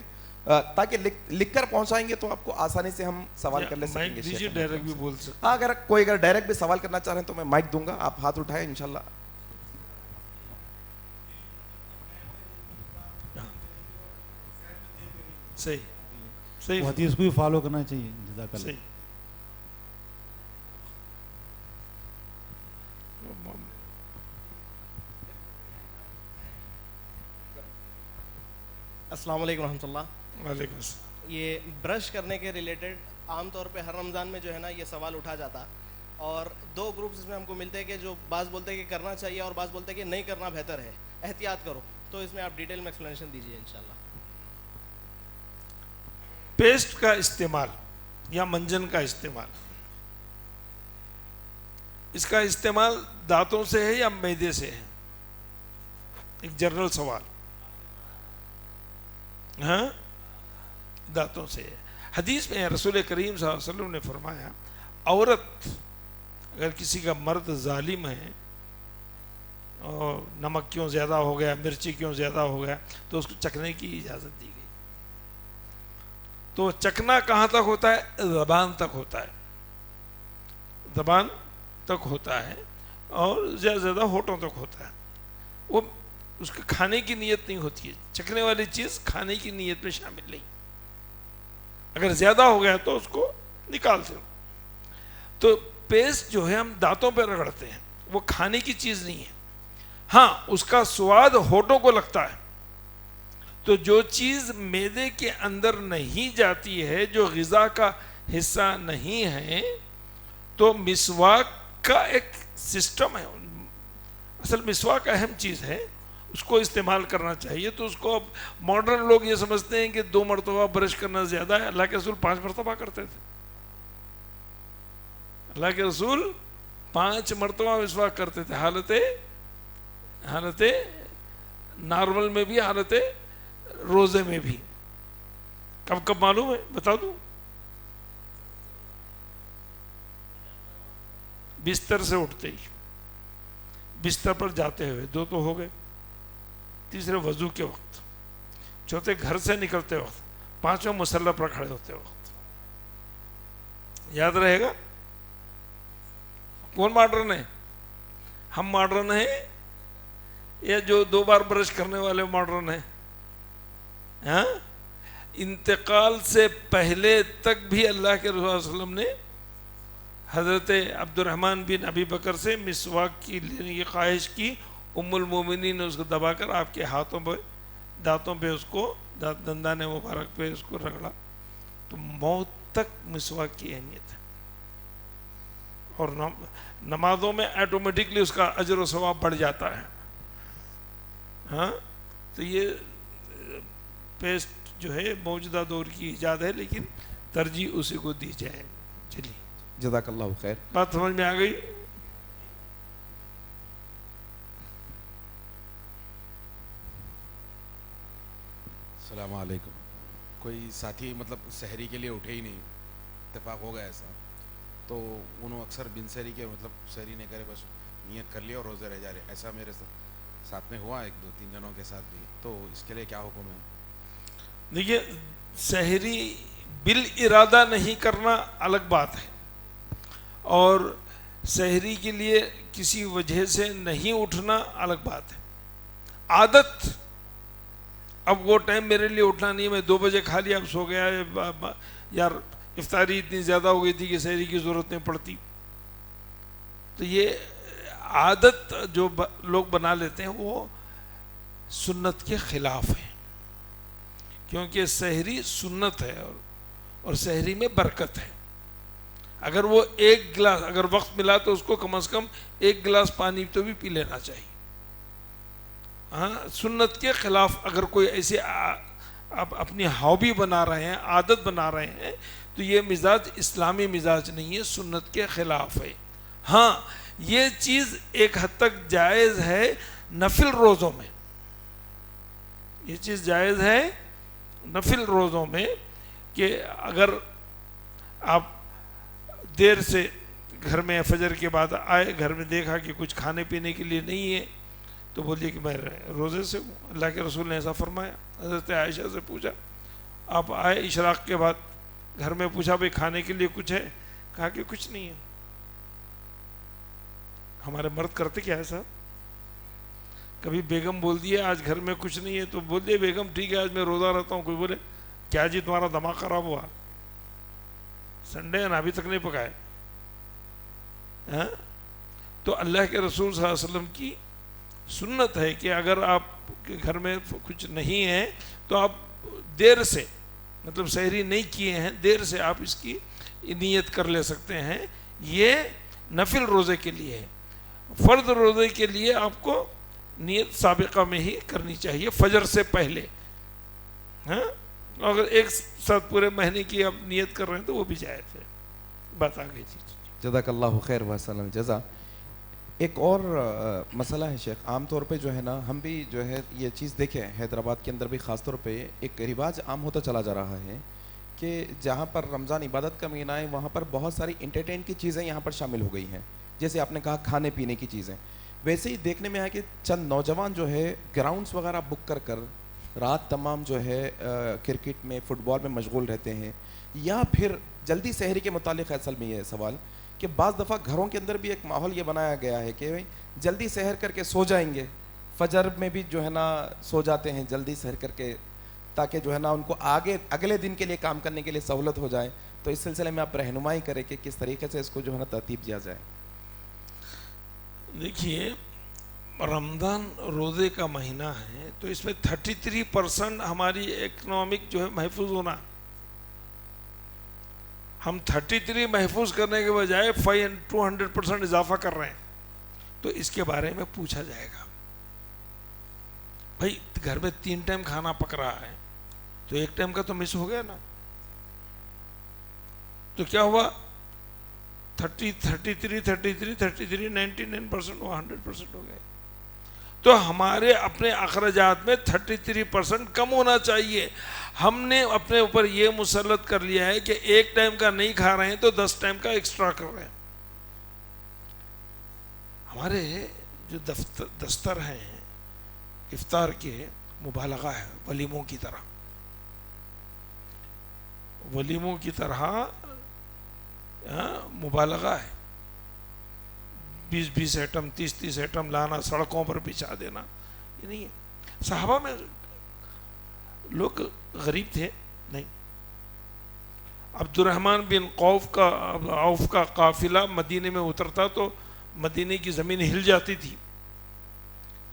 تاکہ لکھ کر پہنچائیں گے تو آپ کو آسانی سے ہم سوال کر لے سکیں گے. ڈائریکٹ بھی بول سکتے. ہاں اگر کوئی ڈائریکٹ بھی سوال کرنا چاہ رہے ہیں تو میں مائک دوں گا, آپ ہاتھ اٹھائیں انشاءاللہ. صحیح صحیح وہ حدیث کو بھی فالو کرنا چاہیے. جزاک اللہ. صحیح. السلام علیکم ورحمۃ اللہ. وعلیکم السلام. یہ برش کرنے کے ریلیٹڈ عام طور پہ ہر رمضان میں جو ہے نا یہ سوال اٹھا جاتا، اور دو گروپس اس میں ہم کو ملتے ہیں کہ جو بعض بولتے ہیں کہ کرنا چاہیے اور بعض بولتے ہیں کہ نہیں کرنا بہتر ہے، احتیاط کرو. تو اس میں آپ ڈیٹیل میں ایکسپلینیشن دیجیے انشاءاللہ. پیسٹ کا استعمال یا منجن کا استعمال، اس کا استعمال دانتوں سے ہے یا معدے سے ہے؟ ایک جنرل سوال. ہاں دانتوں سے ہے. حدیث میں رسول کریم صلی اللہ علیہ وسلم نے فرمایا عورت اگر کسی کا مرد ظالم ہے اور نمک کیوں زیادہ ہو گیا، مرچی کیوں زیادہ ہو گیا، تو اس کو چکھنے کی اجازت دی گئی. تو چکنا کہاں تک ہوتا ہے؟ زبان تک ہوتا ہے، زبان تک ہوتا ہے اور زیادہ زیادہ ہونٹوں تک ہوتا ہے. وہ اس کے کھانے کی نیت نہیں ہوتی ہے، چکھنے والی چیز کھانے کی نیت میں شامل نہیں. اگر زیادہ ہو گیا تو اس کو نکالتے ہو. تو پیسٹ جو ہے ہم دانتوں پہ رگڑتے ہیں، وہ کھانے کی چیز نہیں ہے. ہاں اس کا سواد ہونٹوں کو لگتا ہے. تو جو چیز معدے کے اندر نہیں جاتی ہے، جو غذا کا حصہ نہیں ہے، تو مسواک کا ایک سسٹم ہے. اصل مسواک اہم چیز ہے، اس کو استعمال کرنا چاہیے. تو اس کو اب ماڈرن لوگ یہ سمجھتے ہیں کہ 2 مرتبہ برش کرنا زیادہ ہے. اللہ کے رسول 5 مرتبہ کرتے تھے. اللہ کے رسول 5 مرتبہ مسواک کرتے تھے، حالت نارمل میں بھی، حالت روزے میں بھی. کب کب معلوم ہے؟ بتا دوں. بستر سے اٹھتے ہی، بستر پر جاتے ہوئے 2 تو ہو گئے، تیسرے وضو کے وقت، چوتھے گھر سے نکلتے وقت، 5واں مصلی پر کھڑے ہوتے وقت. یاد رہے گا؟ کون ماڈرن ہے؟ ہم ماڈرن ہیں یا جو 2 بار برش کرنے والے ماڈرن ہیں؟ ہاں انتقال سے پہلے تک بھی اللہ کے رسول صلی اللہ علیہ وسلم نے حضرت عبد الرحمن بن ابی بکر سے مسواک کی لینے کی خواہش کی. ام المومنین نے اس کو دبا کر آپ کے ہاتھوں پہ، دانتوں پہ، اس کو دندان مبارک پہ اس کو رگڑا. تو موت تک مسواک کی اہمیت ہے. اور نمازوں میں آٹومیٹکلی اس کا اجر و ثواب بڑھ جاتا ہے. ہاں تو یہ پیسٹ جو ہے موجودہ دور کی ایجاد ہے، لیکن ترجیح اسی کو دی جائے. چلیے جزاک اللہ خیر. بات سمجھ میں آ گئی؟ السلام علیکم. کوئی ساتھی مطلب سحری کے لیے اٹھے ہی نہیں، اتفاق ہو گیا ایسا، تو انہوں اکثر بن سحری کے مطلب سحری نہیں کرے، بس نیت کر لیا اور روزے رہ جا رہے. ایسا میرے ساتھ میں ہوا 1-2-3 جنوں کے ساتھ بھی. تو اس کے لیے کیا حکم ہے؟ دیکھیے سحری بالارادہ نہیں کرنا الگ بات ہے، اور سحری کے لیے کسی وجہ سے نہیں اٹھنا الگ بات ہے. عادت، اب وہ ٹائم میرے لیے اٹھنا نہیں ہے، میں 2 بجے کھا لیا اب سو گیا، یار افطاری اتنی زیادہ ہو گئی تھی کہ سحری کی ضرورت نہیں پڑتی. تو یہ عادت جو لوگ بنا لیتے ہیں وہ سنت کے خلاف ہے، کیونکہ سحری سنت ہے اور سحری میں برکت ہے. اگر وہ 1 گلاس اگر وقت ملا تو اس کو کم از کم 1 گلاس پانی تو بھی پی لینا چاہیے. ہاں سنت کے خلاف اگر کوئی ایسے اپنی ہابی بنا رہے ہیں، عادت بنا رہے ہیں، تو یہ مزاج اسلامی مزاج نہیں ہے، سنت کے خلاف ہے. ہاں یہ چیز ایک حد تک جائز ہے نفل روزوں میں، یہ چیز جائز ہے نفل روزوں میں، کہ اگر آپ دیر سے گھر میں فجر کے بعد آئے، گھر میں دیکھا کہ کچھ کھانے پینے کے لیے نہیں ہے، تو بولیے کہ میں روزے سے ہوں. اللہ کے رسول نے ایسا فرمایا. حضرت عائشہ سے پوچھا، آپ آئے اشراق کے بعد، گھر میں پوچھا بھائی کھانے کے لیے کچھ ہے؟ کہا کہ کچھ نہیں ہے. ہمارے مرد کرتے کیا ہے صاحب؟ کبھی بیگم بول دیے آج گھر میں کچھ نہیں ہے تو بول دیے بیگم ٹھیک ہے آج میں روزہ رہتا ہوں. کوئی بولے کیا جی تمہارا دماغ خراب ہوا؟ سنڈے نا ابھی تک نہیں پکائے؟ ہاں؟ تو اللہ کے رسول صلی اللہ علیہ وسلم کی سنت ہے کہ اگر آپ کے گھر میں کچھ نہیں ہے تو آپ دیر سے، مطلب سحری نہیں کیے ہیں، دیر سے آپ اس کی نیت کر لے سکتے ہیں. یہ نفل روزے کے لیے ہے. فرض روزے کے لیے آپ کو نیت سابقہ میں ہی کرنی چاہیے، فجر سے پہلے. ہاں، اگر ایک ساتھ پورے مہینے کی آپ نیت کر رہے ہیں تو وہ بھی جائز ہے. بات آ گئی. جزاک اللہ خیر وسلم جزا. ایک اور مسئلہ ہے شیخ، عام طور پہ جو ہے نا ہم بھی جو ہے یہ چیز دیکھیں حیدرآباد کے اندر بھی خاص طور پہ ایک رواج عام ہوتا چلا جا رہا ہے کہ جہاں پر رمضان عبادت کا مہینہ ہے وہاں پر بہت ساری انٹرٹین کی چیزیں یہاں پر شامل ہو گئی ہیں. جیسے آپ نے کہا کھانے پینے کی چیزیں، ویسے ہی دیکھنے میں آیا کہ چند نوجوان جو ہے گراؤنڈز وغیرہ بک کر کر رات تمام جو ہے کرکٹ میں، فٹ بال میں مشغول رہتے ہیں. یا پھر جلدی سحری کے متعلق اصل میں یہ سوال کہ بعض دفعہ گھروں کے اندر بھی ایک ماحول یہ بنایا گیا ہے کہ جلدی سحر کر کے سو جائیں گے، فجر میں بھی جو ہے نا سو جاتے ہیں جلدی سحر کر کے، تاکہ جو ہے نا ان کو آگے اگلے دن کے لیے کام کرنے کے لیے سہولت ہو جائے. تو اس سلسلے میں آپ رہنمائی کریں کہ کس طریقے سے اس کو جو ہے نا ترتیب دیا جائے. دیکھیے، رمضان روزے کا مہینہ ہے تو اس میں 33% ہماری اکنامک جو ہے محفوظ ہونا. ہم 33 محفوظ کرنے کے بجائے 200% اضافہ کر رہے ہیں. تو اس کے بارے میں پوچھا جائے گا. بھائی گھر میں 3 ٹائم کھانا پک رہا ہے تو 1 ٹائم کا تو مس ہو گیا نا. تو کیا ہوا؟ 33 99% وہ 100% ہو گئے. تو ہمارے اپنے اخراجات میں 33% کم ہونا چاہیے. ہم نے اپنے اوپر یہ مسلط کر لیا ہے کہ 1 ٹائم کا نہیں کھا رہے ہیں تو 10 ٹائم کا ایکسٹرا کر رہے ہیں. ہمارے جو دستر ہیں افطار کے مبالغہ ہے، ولیموں کی طرح. ولیموں کی طرح مبالغہ ہے. 20 ایٹم 30 ایٹم لانا، سڑکوں پر بچھا دینا، یہ نہیں ہے. صحابہ میں لوگ غریب تھے نہیں. عبد الرحمن بن عوف کا قافلہ مدینے میں اترتا تو مدینے کی زمین ہل جاتی تھی.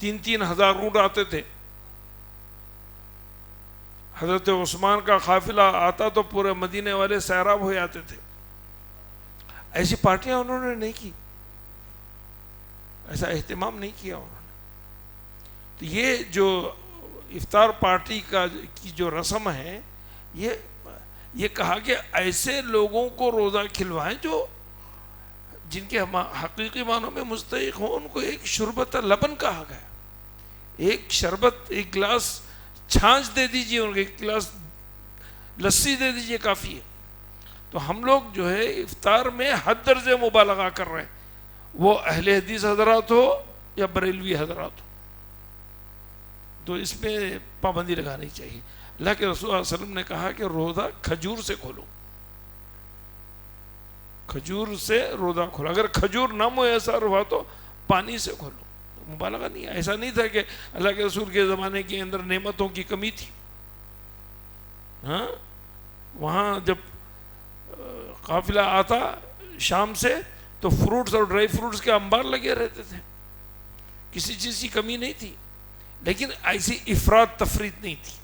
3 ہزار اونٹ آتے تھے. حضرت عثمان کا قافلہ آتا تو پورے مدینے والے سیراب ہو جاتے تھے. ایسی پارٹیاں انہوں نے نہیں کی، ایسا اہتمام نہیں کیا انہوں نے. تو یہ جو افطار پارٹی کی جو رسم ہے، یہ کہا کہ ایسے لوگوں کو روزہ کھلوائیں جو جن کے حقیقی معنوں میں مستحق ہوں. ان کو ایک شربت لبن کہا گیا. ایک شربت، ایک گلاس چھاچھ دے دیجئے، ان کو ایک گلاس لسی دے دیجئے، کافی ہے. تو ہم لوگ جو ہے افطار میں حد درجے مبالغہ کر رہے ہیں، وہ اہل حدیث حضرات ہو یا بریلوی حضرات ہو. تو اس میں پابندی لگانی چاہیے. اللہ کے رسول صلی اللہ علیہ وسلم نے کہا کہ روزہ کھجور سے کھولو، کھجور سے روزہ کھولو. اگر کھجور نہ میسر ہوا تو پانی سے کھولو. مبالغہ نہیں. ایسا نہیں تھا کہ اللہ کے رسول کے زمانے کے اندر نعمتوں کی کمی تھی. ہاں، وہاں جب قافلہ آتا شام سے تو فروٹس اور ڈرائی فروٹس کے انبار لگے رہتے تھے، کسی چیز کی کمی نہیں تھی. لیکن ایسی افراط تفریط نہیں تھی.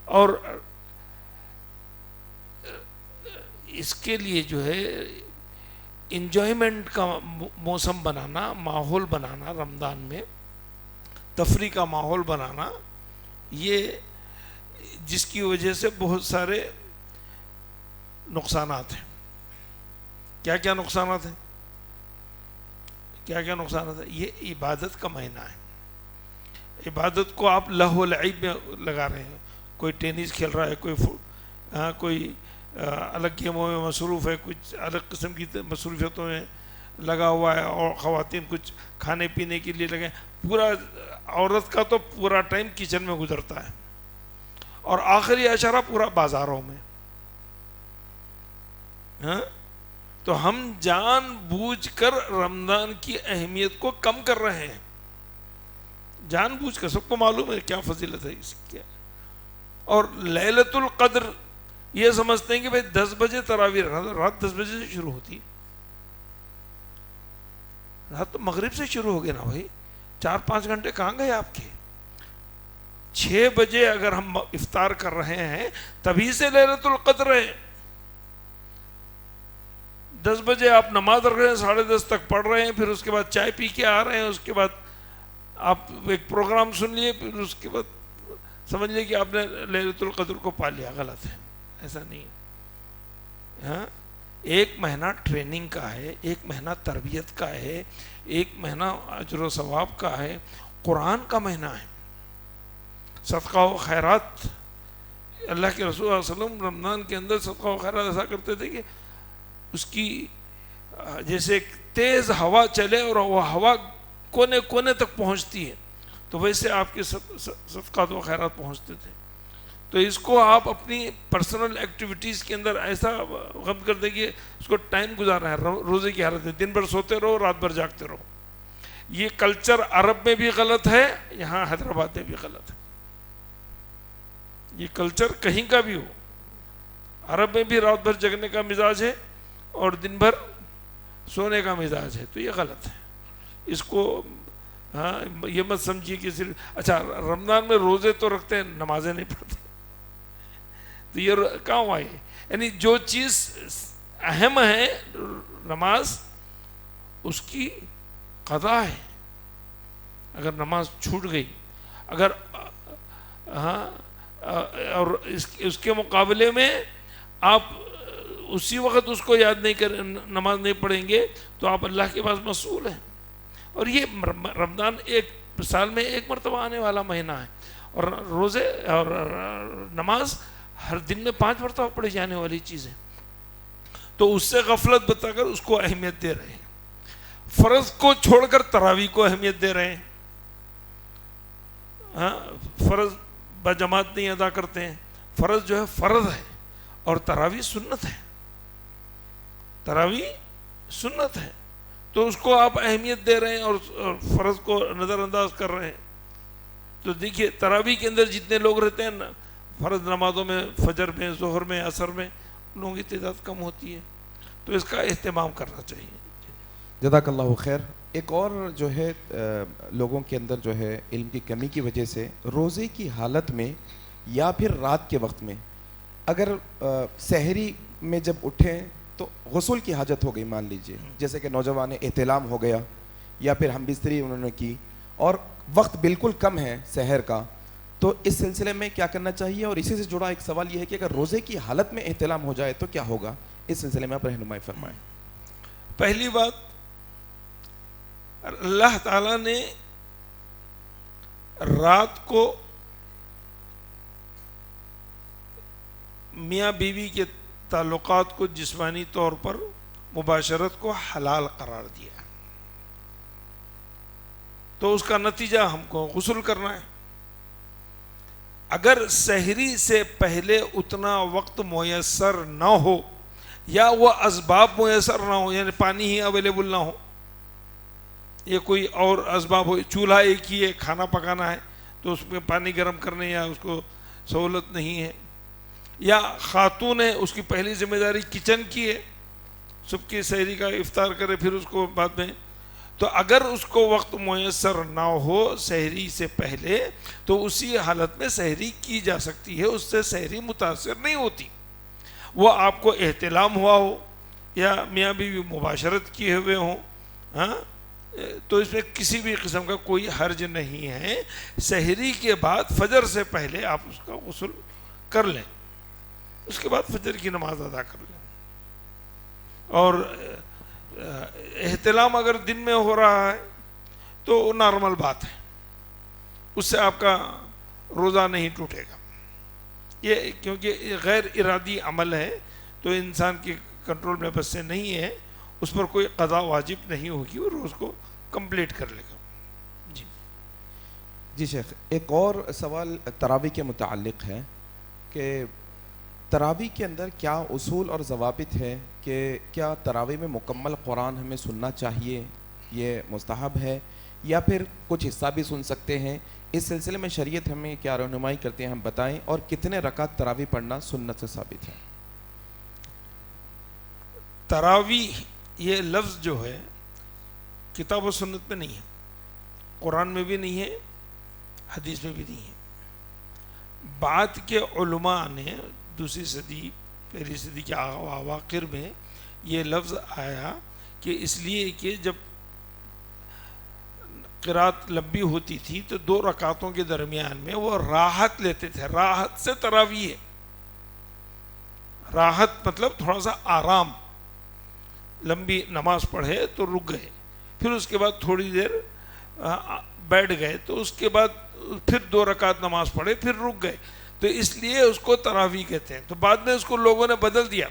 اور اس کے لیے جو ہے انجوائمنٹ کا موسم بنانا، ماحول بنانا، رمضان میں تفریح کا ماحول بنانا، یہ جس کی وجہ سے بہت سارے نقصانات ہیں. کیا کیا نقصانات ہیں؟ کیا کیا نقصانات ہیں؟ یہ عبادت کا مہینہ ہے. عبادت کو آپ لہو و لعب میں لگا رہے ہیں. کوئی ٹینس کھیل رہا ہے، کوئی الگ گیموں میں مصروف ہے، کچھ الگ قسم کی مصروفیتوں میں لگا ہوا ہے، اور خواتین کچھ کھانے پینے کے لیے لگے. پورا عورت کا تو پورا ٹائم کچن میں گزرتا ہے، اور آخری اشارہ پورا بازاروں میں. ہاں، تو ہم جان بوجھ کر رمضان کی اہمیت کو کم کر رہے ہیں. جان بوجھ کر. سب کو معلوم ہے کیا فضیلت ہے اس کی. اور لیلۃ القدر یہ سمجھتے ہیں کہ بھائی 10 بجے تراویح رکھنا، رات 10 بجے سے شروع ہوتی ہے، رات تو مغرب سے شروع ہو گئی نا بھائی، 4-5 گھنٹے کہاں گئے آپ کے؟ 6 بجے اگر ہم افطار کر رہے ہیں تبھی سے لیلۃ القدر ہے. 10 بجے آپ نماز رکھ رہے ہیں، 10:30 تک پڑھ رہے ہیں، پھر اس کے بعد چائے پی کے آ رہے ہیں، اس کے بعد آپ ایک پروگرام سن لیے، پھر اس کے بعد سمجھ لیے کہ آپ نے لیلۃ القدر کو پا لیا. غلط ہے، ایسا نہیں ہے. ہاں، 1 مہینہ ٹریننگ کا ہے، 1 مہینہ تربیت کا ہے، 1 مہینہ اجر و ثواب کا ہے، قرآن کا مہینہ ہے، صدقہ و خیرات. اللہ کے رسول صلی اللہ علیہ وسلم رمضان کے اندر صدقہ و خیرات ایسا کرتے تھے کہ اس کی جیسے ایک تیز ہوا چلے اور وہ ہوا کونے کونے تک پہنچتی ہے، تو ویسے آپ کے صدقات و خیرات پہنچتے تھے. تو اس کو آپ اپنی پرسنل ایکٹیویٹیز کے اندر ایسا غم کر دیں کہ اس کو ٹائم گزارنا ہے. روزے کی حالت ہے، دن بھر سوتے رہو، رات بھر جاگتے رہو. یہ کلچر عرب میں بھی غلط ہے، یہاں حیدرآباد میں بھی غلط ہے. یہ کلچر کہیں کا بھی ہو، عرب میں بھی رات بھر جگنے کا مزاج ہے اور دن بھر سونے کا مزاج ہے، تو یہ غلط ہے. اس کو ہاں یہ مت سمجھیے کہ صرف اچھا رمضان میں روزے تو رکھتے ہیں، نمازیں نہیں پڑھتے، تو یہ کہاں ہوا ہے؟ یعنی جو چیز اہم ہے نماز، اس کی قضا ہے. اگر نماز چھوٹ گئی، اگر ہاں اور اس کے مقابلے میں آپ اسی وقت اس کو یاد نہیں کریں، نماز نہیں پڑھیں گے، تو آپ اللہ کے پاس مسئول ہیں. اور یہ رمضان ایک سال میں 1 مرتبہ آنے والا مہینہ ہے، اور روزے اور نماز ہر دن میں 5 مرتبہ پڑھی جانے والی چیز ہے. تو اس سے غفلت بتا کر اس کو اہمیت دے رہے ہیں. فرض کو چھوڑ کر تراویح کو اہمیت دے رہے ہیں. ہاں، فرض بجماعت نہیں ادا کرتے ہیں. فرض جو ہے فرض ہے، اور تراویح سنت ہے. تراویح سنت ہے، تو اس کو آپ اہمیت دے رہے ہیں اور فرض کو نظر انداز کر رہے ہیں. تو دیکھیے تراویح کے اندر جتنے لوگ رہتے ہیں نا، فرض نمازوں میں، فجر میں، ظہر میں، عصر میں، لوگوں کی تعداد کم ہوتی ہے. تو اس کا اہتمام کرنا چاہیے. جزاک اللہ خیر. ایک اور جو ہے لوگوں کے اندر جو ہے علم کی کمی کی وجہ سے روزے کی حالت میں یا پھر رات کے وقت میں اگر سحری میں جب اٹھیں تو غسل کی حاجت ہو گئی، مان لیجئے جیسے کہ نوجوان احتلام ہو گیا یا پھر ہم بستری انہوں نے کی اور وقت بالکل کم ہے سحر کا، تو اس سلسلے میں کیا کرنا چاہیے؟ اور اسی سے جڑا ایک سوال یہ ہے کہ اگر روزے کی حالت میں احتلام ہو جائے تو کیا ہوگا؟ اس سلسلے میں آپ رہنمائی فرمائیں. پہلی بات، اللہ تعالیٰ نے رات کو میاں بیوی کے تعلقات کو جسمانی طور پر مباشرت کو حلال قرار دیا، تو اس کا نتیجہ ہم کو غسل کرنا ہے. اگر سحری سے پہلے اتنا وقت میسر نہ ہو یا وہ اسباب میسر نہ ہو، یعنی پانی ہی اویلیبل نہ ہو، یہ کوئی اور اسباب ہو، چولہا ایک ہی ہے، کھانا پکانا ہے تو اس میں پانی گرم کرنے یا اس کو سہولت نہیں ہے، یا خاتون ہے اس کی پہلی ذمہ داری کچن کی ہے، صبح کی سحری کا افطار کرے پھر اس کو بعد میں، تو اگر اس کو وقت میسر نہ ہو سحری سے پہلے تو اسی حالت میں سحری کی جا سکتی ہے، اس سے سحری متاثر نہیں ہوتی. وہ آپ کو احتلام ہوا ہو یا میاں بیوی مباشرت کیے ہوئے ہوں، ہاں، تو اس میں کسی بھی قسم کا کوئی حرج نہیں ہے. سحری کے بعد فجر سے پہلے آپ اس کا غسل کر لیں، اس کے بعد فجر کی نماز ادا کر لیں. اور احتلام اگر دن میں ہو رہا ہے تو نارمل بات ہے، اس سے آپ کا روزہ نہیں ٹوٹے گا. یہ کیونکہ غیر ارادی عمل ہے تو انسان کے کنٹرول میں بس سے نہیں ہے، اس پر کوئی قضا واجب نہیں ہوگی اور اس کو کمپلیٹ کر لے گا. جی شیخ، ایک اور سوال تراویح کے متعلق ہے کہ تراویح کے اندر کیا اصول اور ضوابط ہے کہ کیا تراویح میں مکمل قرآن ہمیں سننا چاہیے، یہ مستحب ہے، یا پھر کچھ حصہ بھی سن سکتے ہیں؟ اس سلسلے میں شریعت ہمیں کیا رہنمائی کرتے ہیں ہم بتائیں، اور کتنے رکعت تراویح پڑھنا سنت سے ثابت ہے؟ تراویح یہ لفظ جو ہے کتاب و سنت میں نہیں ہے، قرآن میں بھی نہیں ہے، حدیث میں بھی نہیں ہے۔ بعد کے علماء نے دوسری صدی پہلی صدی کے اواخر میں یہ لفظ آیا کہ اس لیے کہ جب قرات لمبی ہوتی تھی تو 2 رکعتوں کے درمیان میں وہ راحت لیتے تھے، راحت سے تراویح ہے۔ راحت مطلب تھوڑا سا آرام، لمبی نماز پڑھے تو رک گئے، پھر اس کے بعد تھوڑی دیر بیٹھ گئے، تو اس کے بعد پھر 2 رکعت نماز پڑھے، پھر رک گئے، تو اس لیے اس کو تراویح کہتے ہیں۔ تو بعد میں اس کو لوگوں نے بدل دیا،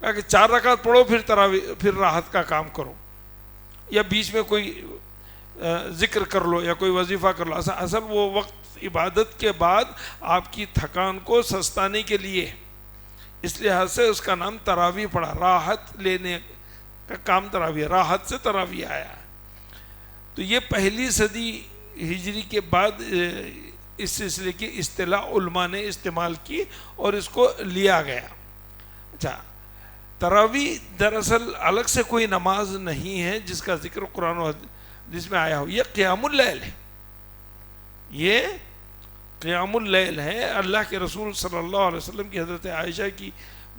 کہا کہ 4 رکعت پڑھو پھر تراویح، پھر راحت کا کام کرو، یا بیچ میں کوئی ذکر کر لو یا کوئی وظیفہ کر لو۔ اصل وہ وقت عبادت کے بعد آپ کی تھکان کو سستانے کے لیے ہے، اس لحاظ سے اس کا نام تراویح پڑا، راحت لینے کا کام تراویح، راحت سے تراویح آیا ہے۔ تو یہ پہلی صدی ہجری کے بعد اس سلسلے کی اصطلاح علماء نے استعمال کی اور اس کو لیا گیا۔ اچھا، تراویح دراصل الگ سے کوئی نماز نہیں ہے جس کا ذکر قرآن و حدیث میں آیا ہو، یہ قیام اللیل ہے، یہ قیام اللیل ہے۔ اللہ کے رسول صلی اللہ علیہ وسلم کی حضرت عائشہ کی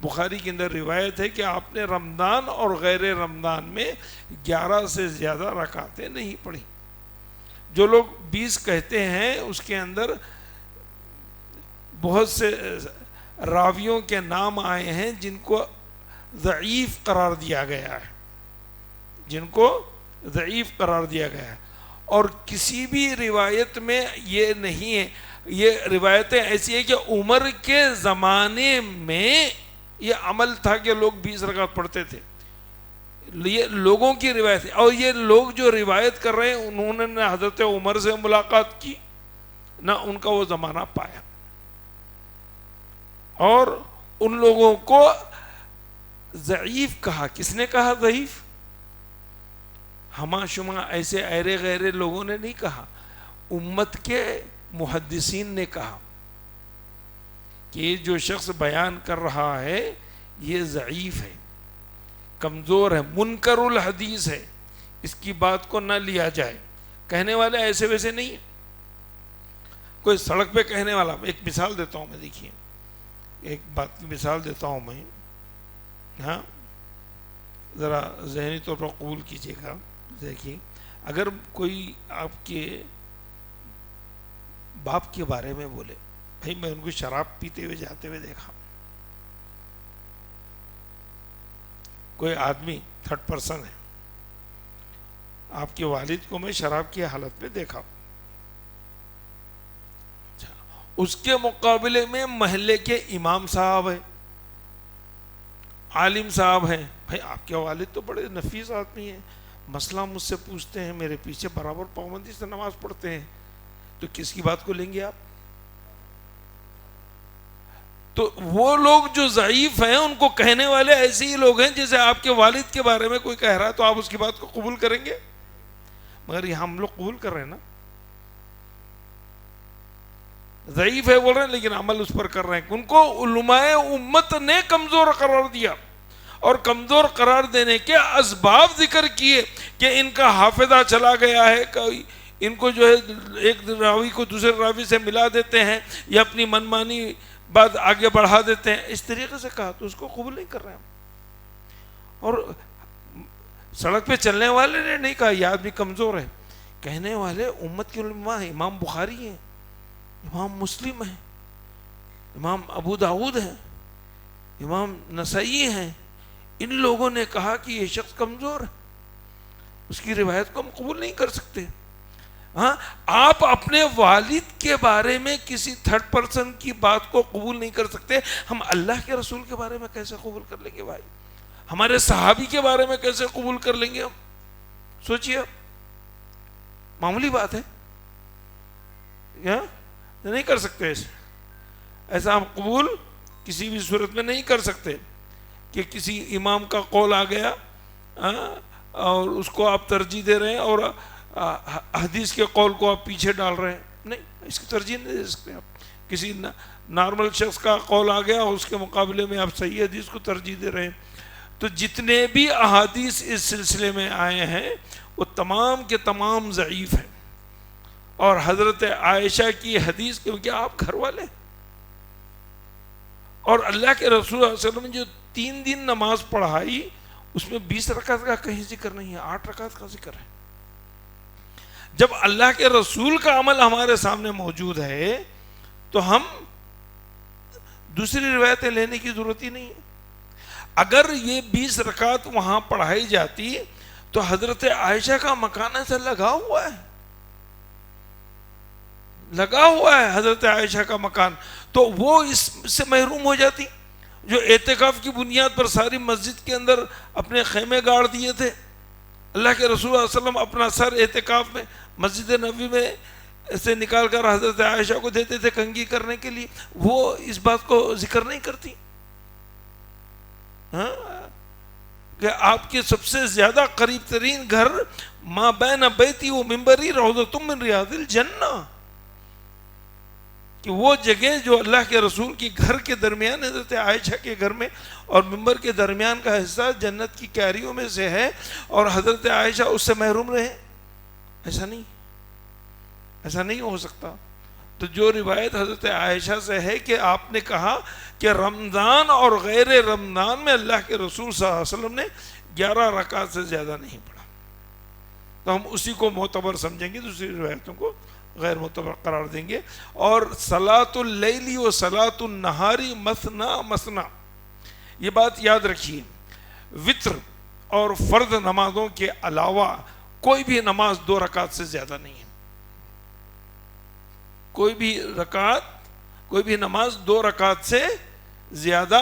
بخاری کے اندر روایت ہے کہ آپ نے رمضان اور غیر رمضان میں 11 سے زیادہ رکعتیں نہیں پڑھی۔ جو لوگ 20 کہتے ہیں اس کے اندر بہت سے راویوں کے نام آئے ہیں جن کو ضعیف قرار دیا گیا ہے، جن کو ضعیف قرار دیا گیا ہے، اور کسی بھی روایت میں یہ نہیں ہے۔ یہ روایتیں ایسی ہیں کہ عمر کے زمانے میں یہ عمل تھا کہ لوگ 20 رکعت پڑھتے تھے، یہ لوگوں کی روایت ہے، اور یہ لوگ جو روایت کر رہے ہیں انہوں نے نہ حضرت عمر سے ملاقات کی نہ ان کا وہ زمانہ پایا، اور ان لوگوں کو ضعیف کہا۔ کس نے کہا ضعیف؟ ہما شما ایسے ایرے غیرے لوگوں نے نہیں کہا، امت کے محدثین نے کہا کہ یہ جو شخص بیان کر رہا ہے یہ ضعیف ہے، کمزور ہے، منکر الحدیث ہے، اس کی بات کو نہ لیا جائے۔ کہنے والے ایسے ویسے نہیں ہیں، کوئی سڑک پہ کہنے والا۔ ایک مثال دیتا ہوں میں، دیکھیے ایک بات کی مثال دیتا ہوں میں، ہاں ذرا ذہنی طور پر قبول کیجیے گا۔ دیکھیے، اگر کوئی آپ کے باپ کے بارے میں بولے، بھائی میں ان کو شراب پیتے ہوئے جاتے ہوئے دیکھا، کوئی آدمی 3rd پرسن ہے، آپ کے والد کو میں شراب کی حالت میں دیکھا، اس کے مقابلے میں محلے کے امام صاحب ہیں، عالم صاحب ہیں، بھائی آپ کے والد تو بڑے نفیس آدمی ہیں، مسئلہ مجھ سے پوچھتے ہیں، میرے پیچھے برابر پابندی سے نماز پڑھتے ہیں، تو کس کی بات کو لیں گے آپ؟ تو وہ لوگ جو ضعیف ہیں ان کو کہنے والے ایسے ہی لوگ ہیں جیسے آپ کے والد کے بارے میں کوئی کہہ رہا ہے تو آپ اس کی بات کو قبول کریں گے؟ مگر یہ ہم لوگ قبول کر رہے ہیں نا، ضعیف ہے بول رہے ہیں لیکن عمل اس پر کر رہے ہیں۔ ان کو علماء امت نے کمزور قرار دیا، اور کمزور قرار دینے کے اسباب ذکر کیے کہ ان کا حافظہ چلا گیا ہے، ان کو جو ہے ایک راوی کو دوسرے راوی سے ملا دیتے ہیں یا اپنی منمانی بات آگے بڑھا دیتے ہیں، اس طریقے سے کہا تو اس کو قبول نہیں کر رہے ہیں۔ اور سڑک پہ چلنے والے نے نہیں کہا یہ آدمی کمزور ہے، کہنے والے امت کے علماء ہیں، امام بخاری ہیں، امام مسلم ہیں، امام ابو داؤد ہیں، امام نسائی ہیں، ان لوگوں نے کہا کہ یہ شخص کمزور ہے، اس کی روایت کو ہم قبول نہیں کر سکتے۔ ہاں، آپ اپنے والد کے بارے میں کسی 3rd پرسن کی بات کو قبول نہیں کر سکتے، ہم اللہ کے رسول کے بارے میں کیسے قبول کر لیں گے بھائی؟ ہمارے صحابی کے بارے میں کیسے قبول کر لیں گے ہم؟ سوچئے، معمولی بات ہے، نہیں کر سکتے ایسا ہم قبول کسی بھی صورت میں نہیں کر سکتے کہ کسی امام کا قول آ گیا اور اس کو آپ ترجیح دے رہے ہیں، اور حدیث کے قول کو آپ پیچھے ڈال رہے ہیں. نہیں, اس کی ترجیح نہیں دے سکتے آپ. کسی نارمل شخص کا قول آ گیا, اس کے مقابلے میں آپ صحیح حدیث کو ترجیح دے رہے ہیں. تو جتنے بھی احادیث اس سلسلے میں آئے ہیں وہ تمام کے تمام ضعیف ہیں. اور حضرت عائشہ کی حدیث, کیونکہ آپ گھر والے ہیں, اور اللہ کے رسول صلی اللہ علیہ وسلم نے جو 3 دن نماز پڑھائی اس میں 20 رکعت کا کہیں ذکر نہیں ہے, 8 رکعت کا ذکر ہے. جب اللہ کے رسول کا عمل ہمارے سامنے موجود ہے تو ہم دوسری روایتیں لینے کی ضرورت ہی نہیں ہے. اگر یہ 20 رکعت وہاں پڑھائی جاتی تو حضرت عائشہ کا مکان ایسا لگا ہوا ہے, لگا ہوا ہے حضرت عائشہ کا مکان, تو وہ اس سے محروم ہو جاتی. جو اعتکاف کی بنیاد پر ساری مسجد کے اندر اپنے خیمے گاڑ دیے تھے, اللہ کے رسول صلی اللہ علیہ وسلم اپنا سر اعتکاف میں مسجد نبوی میں سے نکال کر حضرت عائشہ کو دیتے تھے کنگھی کرنے کے لیے, وہ اس بات کو ذکر نہیں کرتی ہاں کہ آپ کے سب سے زیادہ قریب ترین گھر ما بین بیتی و منبری روضۃ من ریاض الجنہ, کہ وہ جگہ جو اللہ کے رسول کی گھر کے درمیان, حضرت عائشہ کے گھر میں اور منبر کے درمیان کا حصہ جنت کی کیاریوں میں سے ہے, اور حضرت عائشہ اس سے محروم رہے. ایسا نہیں, ایسا نہیں ہو سکتا. تو جو روایت حضرت عائشہ سے ہے کہ آپ نے کہا کہ رمضان اور غیر رمضان میں اللہ کے رسول صلی اللہ علیہ وسلم نے 11 رکعت سے زیادہ نہیں پڑھا, تو ہم اسی کو معتبر سمجھیں گے, دوسری روایتوں کو غیر معتبر قرار دیں گے. اور صلاۃ اللیل و صلاۃ النہاری مثنا مثنا, یہ بات یاد رکھیے, وطر اور فرض نمازوں کے علاوہ کوئی بھی نماز 2 رکعت سے زیادہ نہیں ہے. کوئی بھی نماز 2 رکعت سے زیادہ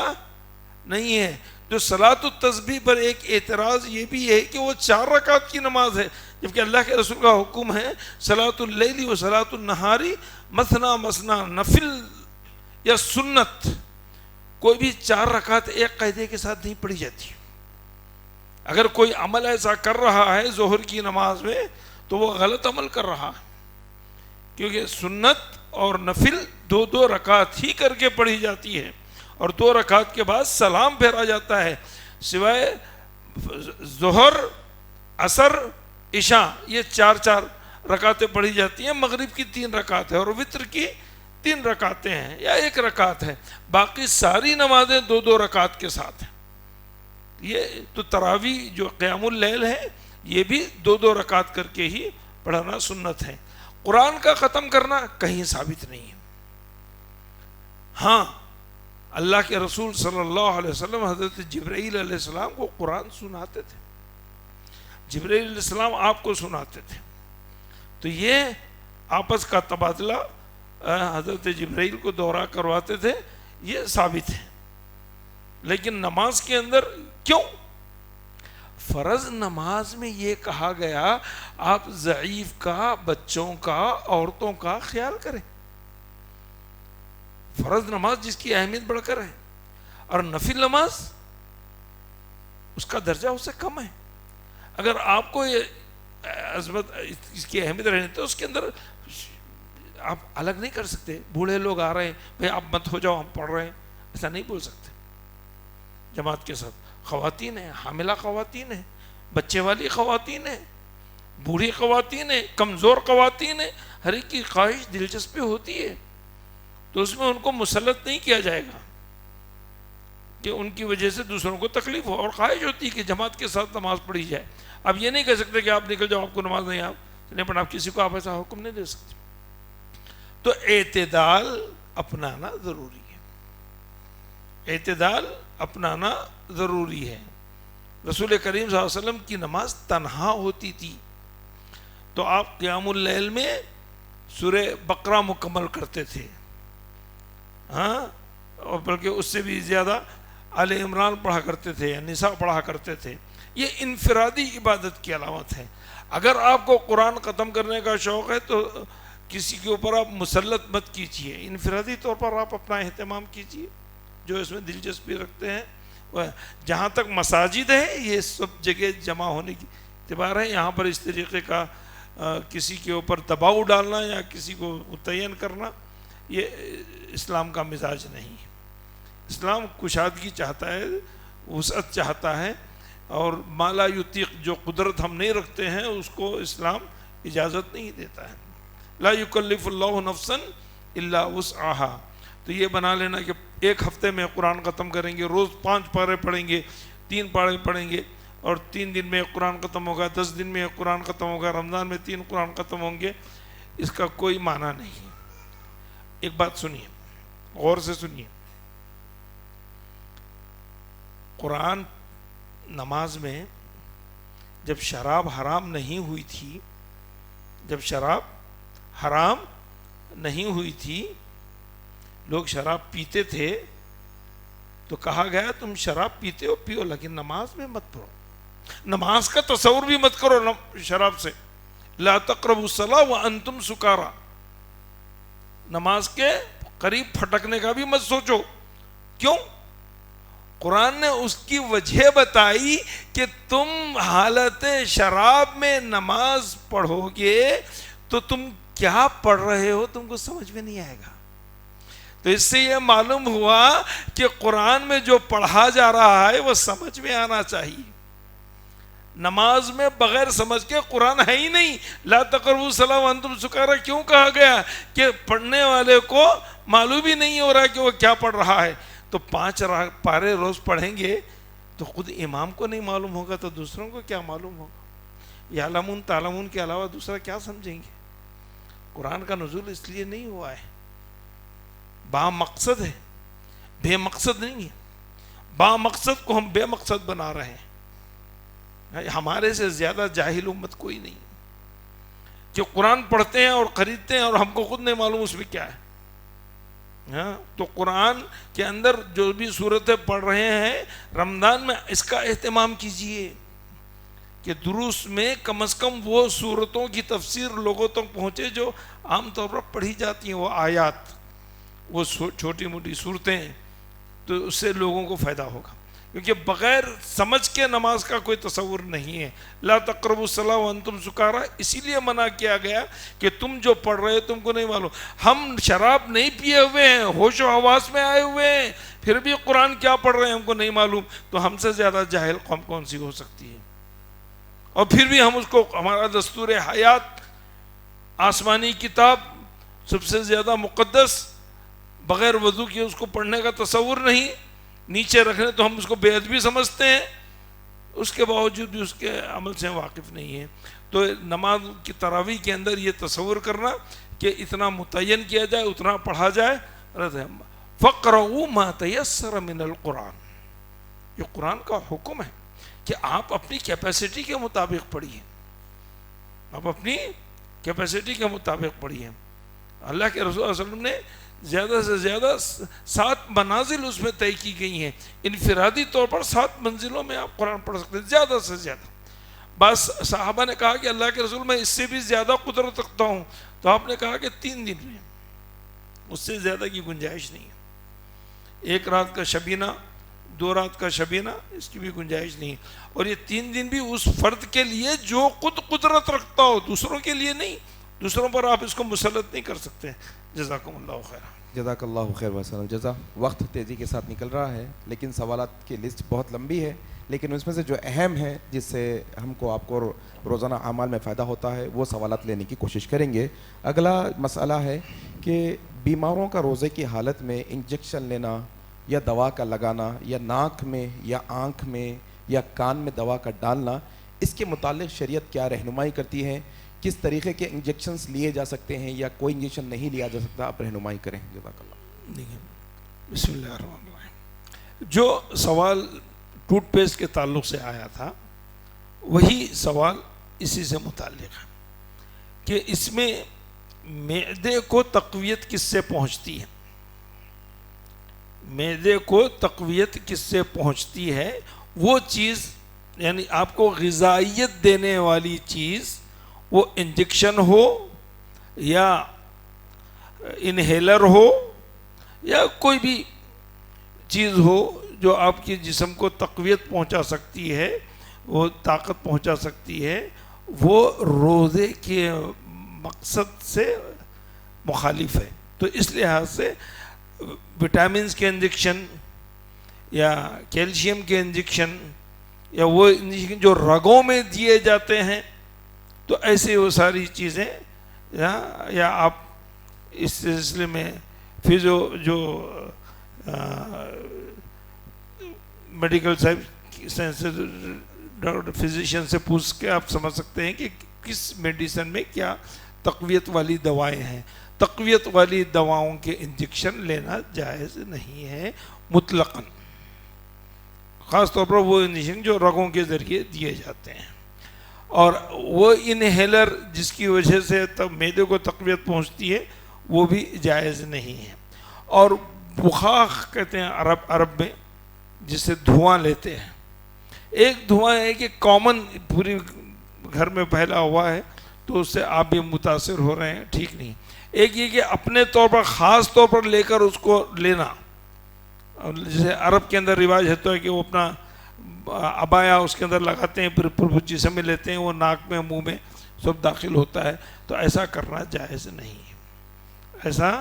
نہیں ہے. جو صلاۃ التسبیح پر ایک اعتراض یہ بھی ہے کہ وہ 4 رکعت کی نماز ہے, جبکہ اللہ کے رسول کا حکم ہے صلاۃ اللیل و صلاۃ النہاری مثنا مثنا, نفل یا سنت کوئی بھی 4 رکعت ایک قاعدے کے ساتھ نہیں پڑھی جاتی. اگر کوئی عمل ایسا کر رہا ہے ظہر کی نماز میں تو وہ غلط عمل کر رہا ہے, کیونکہ سنت اور نفل 2 رکعت ہی کر کے پڑھی جاتی ہے, اور 2 رکعت کے بعد سلام پھیرا جاتا ہے. سوائے ظہر, عصر, عشاء یہ 4 رکعتیں پڑھی جاتی ہیں. مغرب کی 3 رکعت ہے اور وطر کی 3 رکعتیں ہیں یا 1 رکعت ہے. باقی ساری نمازیں 2 رکعت کے ساتھ ہیں. یہ تو تراویح جو قیام اللیل ہے یہ بھی 2 رکعت کر کے ہی پڑھنا سنت ہے. قرآن کا ختم کرنا کہیں ثابت نہیں ہے. ہاں, اللہ کے رسول صلی اللہ علیہ وسلم حضرت جبرائیل علیہ السلام کو قرآن سناتے تھے, جبرائیل علیہ السلام آپ کو سناتے تھے, تو یہ آپس کا تبادلہ حضرت جبرائیل کو دورہ کرواتے تھے, یہ ثابت ہے. لیکن نماز کے اندر کیوں فرض نماز میں یہ کہا گیا آپ ضعیف کا, بچوں کا, عورتوں کا خیال کریں؟ فرض نماز جس کی اہمیت بڑھ کر ہے, اور نفل نماز اس کا درجہ اس سے کم ہے. اگر آپ کو یہ عظمت اس کی اہمیت رہنے تو اس کے اندر آپ الگ نہیں کر سکتے. بوڑھے لوگ آ رہے ہیں, بھائی آپ مت ہو جاؤ ہم پڑھ رہے ہیں, ایسا نہیں بول سکتے جماعت کے ساتھ. خواتین ہیں, حاملہ خواتین ہیں, بچے والی خواتین ہیں, بوڑھی خواتین ہیں, کمزور خواتین ہیں, ہر ایک کی خواہش دلچسپی ہوتی ہے, تو اس میں ان کو مسلط نہیں کیا جائے گا کہ ان کی وجہ سے دوسروں کو تکلیف ہو, اور خواہش ہوتی ہے کہ جماعت کے ساتھ نماز پڑھی جائے. اب یہ نہیں کہہ سکتے کہ آپ نکل جاؤ, آپ کو نماز نہیں نہیں پڑھنا, آپ کسی کو آپ ایسا حکم نہیں دے سکتے. تو اعتدال اپنانا ضروری ہے, اعتدال اپنانا ضروری ہے. رسول کریم صلی اللہ علیہ وسلم کی نماز تنہا ہوتی تھی تو آپ قیام اللیل میں سورہ بقرہ مکمل کرتے تھے, ہاں, اور بلکہ اس سے بھی زیادہ آل عمران پڑھا کرتے تھے یا نساء پڑھا کرتے تھے. یہ انفرادی عبادت کی علامت ہے. اگر آپ کو قرآن ختم کرنے کا شوق ہے تو کسی کے اوپر آپ مسلط مت کیجیے, انفرادی طور پر آپ اپنا اہتمام کیجیے جو اس میں دلچسپی رکھتے ہیں. جہاں تک مساجد ہے یہ سب جگہ جمع ہونے کی اعتبار ہے, یہاں پر اس طریقے کا کسی کے اوپر دباؤ ڈالنا یا کسی کو متعین کرنا، یہ اسلام کا مزاج نہیں ہے۔ اسلام کشادگی چاہتا ہے، وسعت چاہتا ہے، اور ما لا یطیق، جو قدرت ہم نہیں رکھتے ہیں اس کو اسلام اجازت نہیں دیتا ہے۔ لا یکلف اللہ نفسا الا وسعها، تو یہ بنا لینا کہ ایک ہفتے میں قرآن ختم کریں گے، روز 5 پارے پڑھیں گے، 3 پارے پڑھیں گے، اور 3 دن میں قرآن ختم ہوگا، 10 دن میں قرآن ختم ہوگا، رمضان میں 3 قرآن ختم ہوں گے، اس کا کوئی معنی نہیں ہے۔ ایک بات سنیے، غور سے سنیے، قرآن نماز میں جب شراب حرام نہیں ہوئی تھی، جب شراب حرام نہیں ہوئی تھی، لوگ شراب پیتے تھے، تو کہا گیا تم شراب پیتے ہو پیو، لیکن نماز میں مت پڑھو، نماز کا تصور بھی مت کرو شراب سے۔ لا تقربوا الصلاۃ وانتم سکارا، نماز کے قریب پھٹکنے کا بھی مت سوچو۔ کیوں؟ قرآن نے اس کی وجہ بتائی کہ تم حالت شراب میں نماز پڑھو گے تو تم کیا پڑھ رہے ہو تم کو سمجھ میں نہیں آئے گا۔ تو اس سے یہ معلوم ہوا کہ قرآن میں جو پڑھا جا رہا ہے وہ سمجھ میں آنا چاہیے۔ نماز میں بغیر سمجھ کے قرآن ہے ہی نہیں۔ لا تقربوا الصلاۃ وانتم سکارا کیوں کہا گیا؟ کہ پڑھنے والے کو معلوم ہی نہیں ہو رہا کہ وہ کیا پڑھ رہا ہے۔ تو 5 پارے روز پڑھیں گے تو خود امام کو نہیں معلوم ہوگا تو دوسروں کو کیا معلوم ہوگا؟ یعلمون تعلمون کے علاوہ دوسرا کیا سمجھیں گے؟ قرآن کا نزول اس لیے نہیں ہوا ہے، با مقصد ہے، بے مقصد نہیں ہے۔ با مقصد کو ہم بے مقصد بنا رہے ہیں۔ ہمارے سے زیادہ جاہل امت کوئی نہیں کہ قرآن پڑھتے ہیں اور خریدتے ہیں اور ہم کو خود نہیں معلوم اس میں کیا ہے۔ تو قرآن کے اندر جو بھی صورتیں پڑھ رہے ہیں رمضان میں اس کا اہتمام کیجئے کہ دروس میں کم از کم وہ صورتوں کی تفسیر لوگوں تک پہنچے جو عام طور پر پڑھی جاتی ہیں، وہ آیات، وہ چھوٹی موٹی صورتیں، تو اس سے لوگوں کو فائدہ ہوگا، کیونکہ بغیر سمجھ کے نماز کا کوئی تصور نہیں ہے۔ لا تقربوا الصلاۃ وانتم سکارا اسی لیے منع کیا گیا کہ تم جو پڑھ رہے تم کو نہیں معلوم۔ ہم شراب نہیں پیے ہوئے ہیں، ہوش و حواس میں آئے ہوئے ہیں، پھر بھی قرآن کیا پڑھ رہے ہیں ہم کو نہیں معلوم، تو ہم سے زیادہ جاہل قوم کون سی ہو سکتی ہے؟ اور پھر بھی ہم اس کو، ہمارا دستور حیات، آسمانی کتاب سب سے زیادہ مقدس، بغیر وضو کے اس کو پڑھنے کا تصور نہیں، نیچے رکھنے تو ہم اس کو بے ادبی سمجھتے ہیں، اس کے باوجود بھی اس کے عمل سے واقف نہیں ہے۔ تو نماز کی تراویح کے اندر یہ تصور کرنا کہ اتنا متعین کیا جائے، اتنا پڑھا جائے، فَقْرَؤُوا مَا تَيَسَّرَ مِنَ الْقُرْآنِ، یہ قرآن کا حکم ہے کہ آپ اپنی کیپیسٹی کے مطابق پڑھیے، آپ اپنی کیپیسٹی کے مطابق پڑھیے۔ اللہ کے رسول صلی اللہ علیہ وسلم نے زیادہ سے زیادہ 7 منازل اس میں طے کی گئی ہیں، انفرادی طور پر 7 منزلوں میں آپ قرآن پڑھ سکتے ہیں زیادہ سے زیادہ۔ بعض صحابہ نے کہا کہ اللہ کے رسول میں اس سے بھی زیادہ قدرت رکھتا ہوں، تو آپ نے کہا کہ 3 دن میں، اس سے زیادہ کی گنجائش نہیں ہے۔ 1 رات کا شبینہ، 2 رات کا شبینہ، اس کی بھی گنجائش نہیں ہے۔ اور یہ 3 دن بھی اس فرد کے لیے جو خود قدرت رکھتا ہو، دوسروں کے لیے نہیں، دوسروں پر آپ اس کو مسلط نہیں کر سکتے۔ جزاکم اللہ خیر۔ جزاک اللہ خیر وسلم جزا۔ وقت تیزی کے ساتھ نکل رہا ہے، لیکن سوالات کی لسٹ بہت لمبی ہے، لیکن اس میں سے جو اہم ہے جس سے ہم کو آپ کو روزانہ اعمال میں فائدہ ہوتا ہے وہ سوالات لینے کی کوشش کریں گے۔ اگلا مسئلہ ہے کہ بیماروں کا روزے کی حالت میں انجیکشن لینا یا دوا کا لگانا یا ناک میں یا آنکھ میں یا کان میں دوا کا ڈالنا، اس کے متعلق شریعت کیا رہنمائی کرتی ہے؟ کس طریقے کے انجیکشنز لیے جا سکتے ہیں یا کوئی انجیکشن نہیں لیا جا سکتا؟ آپ رہنمائی کریں جزاک اللہ۔ بسم اللہ الرحمن الرحیم۔ جو سوال ٹوتھ پیسٹ کے تعلق سے آیا تھا وہی سوال اسی سے متعلق ہے کہ اس میں معدے کو تقویت کس سے پہنچتی ہے؟ معدے کو تقویت کس سے پہنچتی ہے؟ وہ چیز یعنی آپ کو غذائیت دینے والی چیز، وہ انجیکشن ہو یا انہیلر ہو یا کوئی بھی چیز ہو جو آپ کی جسم کو تقویت پہنچا سکتی ہے، وہ طاقت پہنچا سکتی ہے، وہ روزے کے مقصد سے مخالف ہے. تو اس لحاظ سے وٹامنس کے انجیکشن یا کیلشیم کے انجیکشن یا وہ انجیکشن جو رگوں میں دیے جاتے ہیں، تو ایسے وہ ساری چیزیں یا آپ اس سلسلے میں جو میڈیکل سائنس ڈاکٹر فزیشین سے پوچھ کے آپ سمجھ سکتے ہیں کہ کس میڈیسن میں کیا تقویت والی دوائیں ہیں. تقویت والی دواؤں کے انجیکشن لینا جائز نہیں ہے مطلقاً، خاص طور پر وہ انجیکشن جو رگوں کے ذریعے دیے جاتے ہیں. اور وہ انہیلر جس کی وجہ سے معدے کو تقویت پہنچتی ہے وہ بھی جائز نہیں ہے. اور بخاخ کہتے ہیں عرب میں، جس سے دھواں لیتے ہیں. ایک دھواں ہے کہ کامن پوری گھر میں پھیلا ہوا ہے تو اس سے آپ بھی متاثر ہو رہے ہیں، ٹھیک نہیں. ایک یہ کہ اپنے طور پر خاص طور پر لے کر اس کو لینا، جیسے عرب کے اندر رواج ہے تو ہے کہ وہ اپنا عبایا اس کے اندر لگاتے ہیں، پھر پرپچی سمجھ لیتے ہیں، وہ ناک میں منہ میں سب داخل ہوتا ہے. تو ایسا کرنا جائز نہیں ہے. ایسا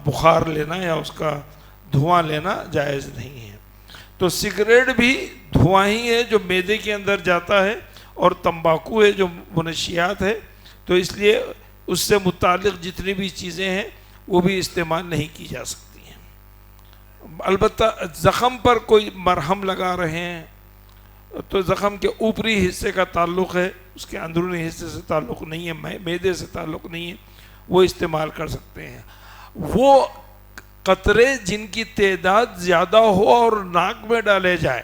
بخار لینا یا اس کا دھواں لینا جائز نہیں ہے. تو سگریٹ بھی دھواں ہی ہے جو معدے کے اندر جاتا ہے، اور تمباکو ہے جو منشیات ہے. تو اس لیے اس سے متعلق جتنی بھی چیزیں ہیں وہ بھی استعمال نہیں کی جا سکتی ہیں. البتہ زخم پر کوئی مرہم لگا رہے ہیں تو زخم کے اوپری حصے کا تعلق ہے، اس کے اندرونی حصے سے تعلق نہیں ہے، معدے سے تعلق نہیں ہے، وہ استعمال کر سکتے ہیں. وہ قطرے جن کی تعداد زیادہ ہو اور ناک میں ڈالے جائیں،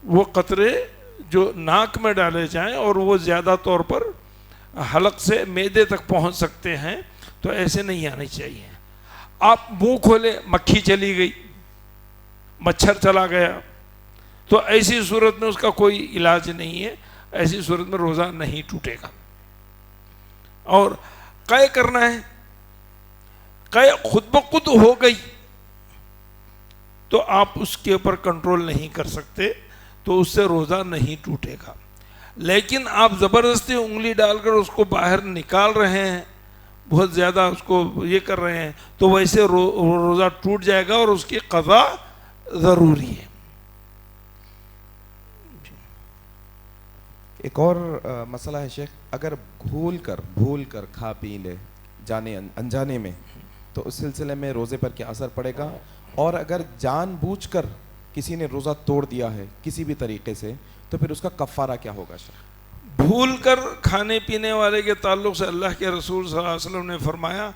وہ قطرے جو ناک میں ڈالے جائیں اور وہ زیادہ طور پر حلق سے معدے تک پہنچ سکتے ہیں، تو ایسے نہیں آنے چاہیے. آپ منہ کھولے، مکھی چلی گئی، مچھر چلا گیا، تو ایسی صورت میں اس کا کوئی علاج نہیں ہے. ایسی صورت میں روزہ نہیں ٹوٹے گا. اور قے کرنا ہے، قے خود بخود ہو گئی تو آپ اس کے اوپر کنٹرول نہیں کر سکتے، تو اس سے روزہ نہیں ٹوٹے گا. لیکن آپ زبردستی انگلی ڈال کر اس کو باہر نکال رہے ہیں، بہت زیادہ اس کو یہ کر رہے ہیں، تو ویسے روزہ ٹوٹ جائے گا اور اس کی قضا ضروری ہے. ایک اور مسئلہ ہے شیخ، اگر بھول کر کھا پی لے جانے انجانے میں، تو اس سلسلے میں روزے پر کیا اثر پڑے گا؟ اور اگر جان بوجھ کر کسی نے روزہ توڑ دیا ہے کسی بھی طریقے سے، تو پھر اس کا کفارہ کیا ہوگا شیخ؟ بھول کر کھانے پینے والے کے تعلق سے اللہ کے رسول صلی اللہ علیہ وسلم نے فرمایا،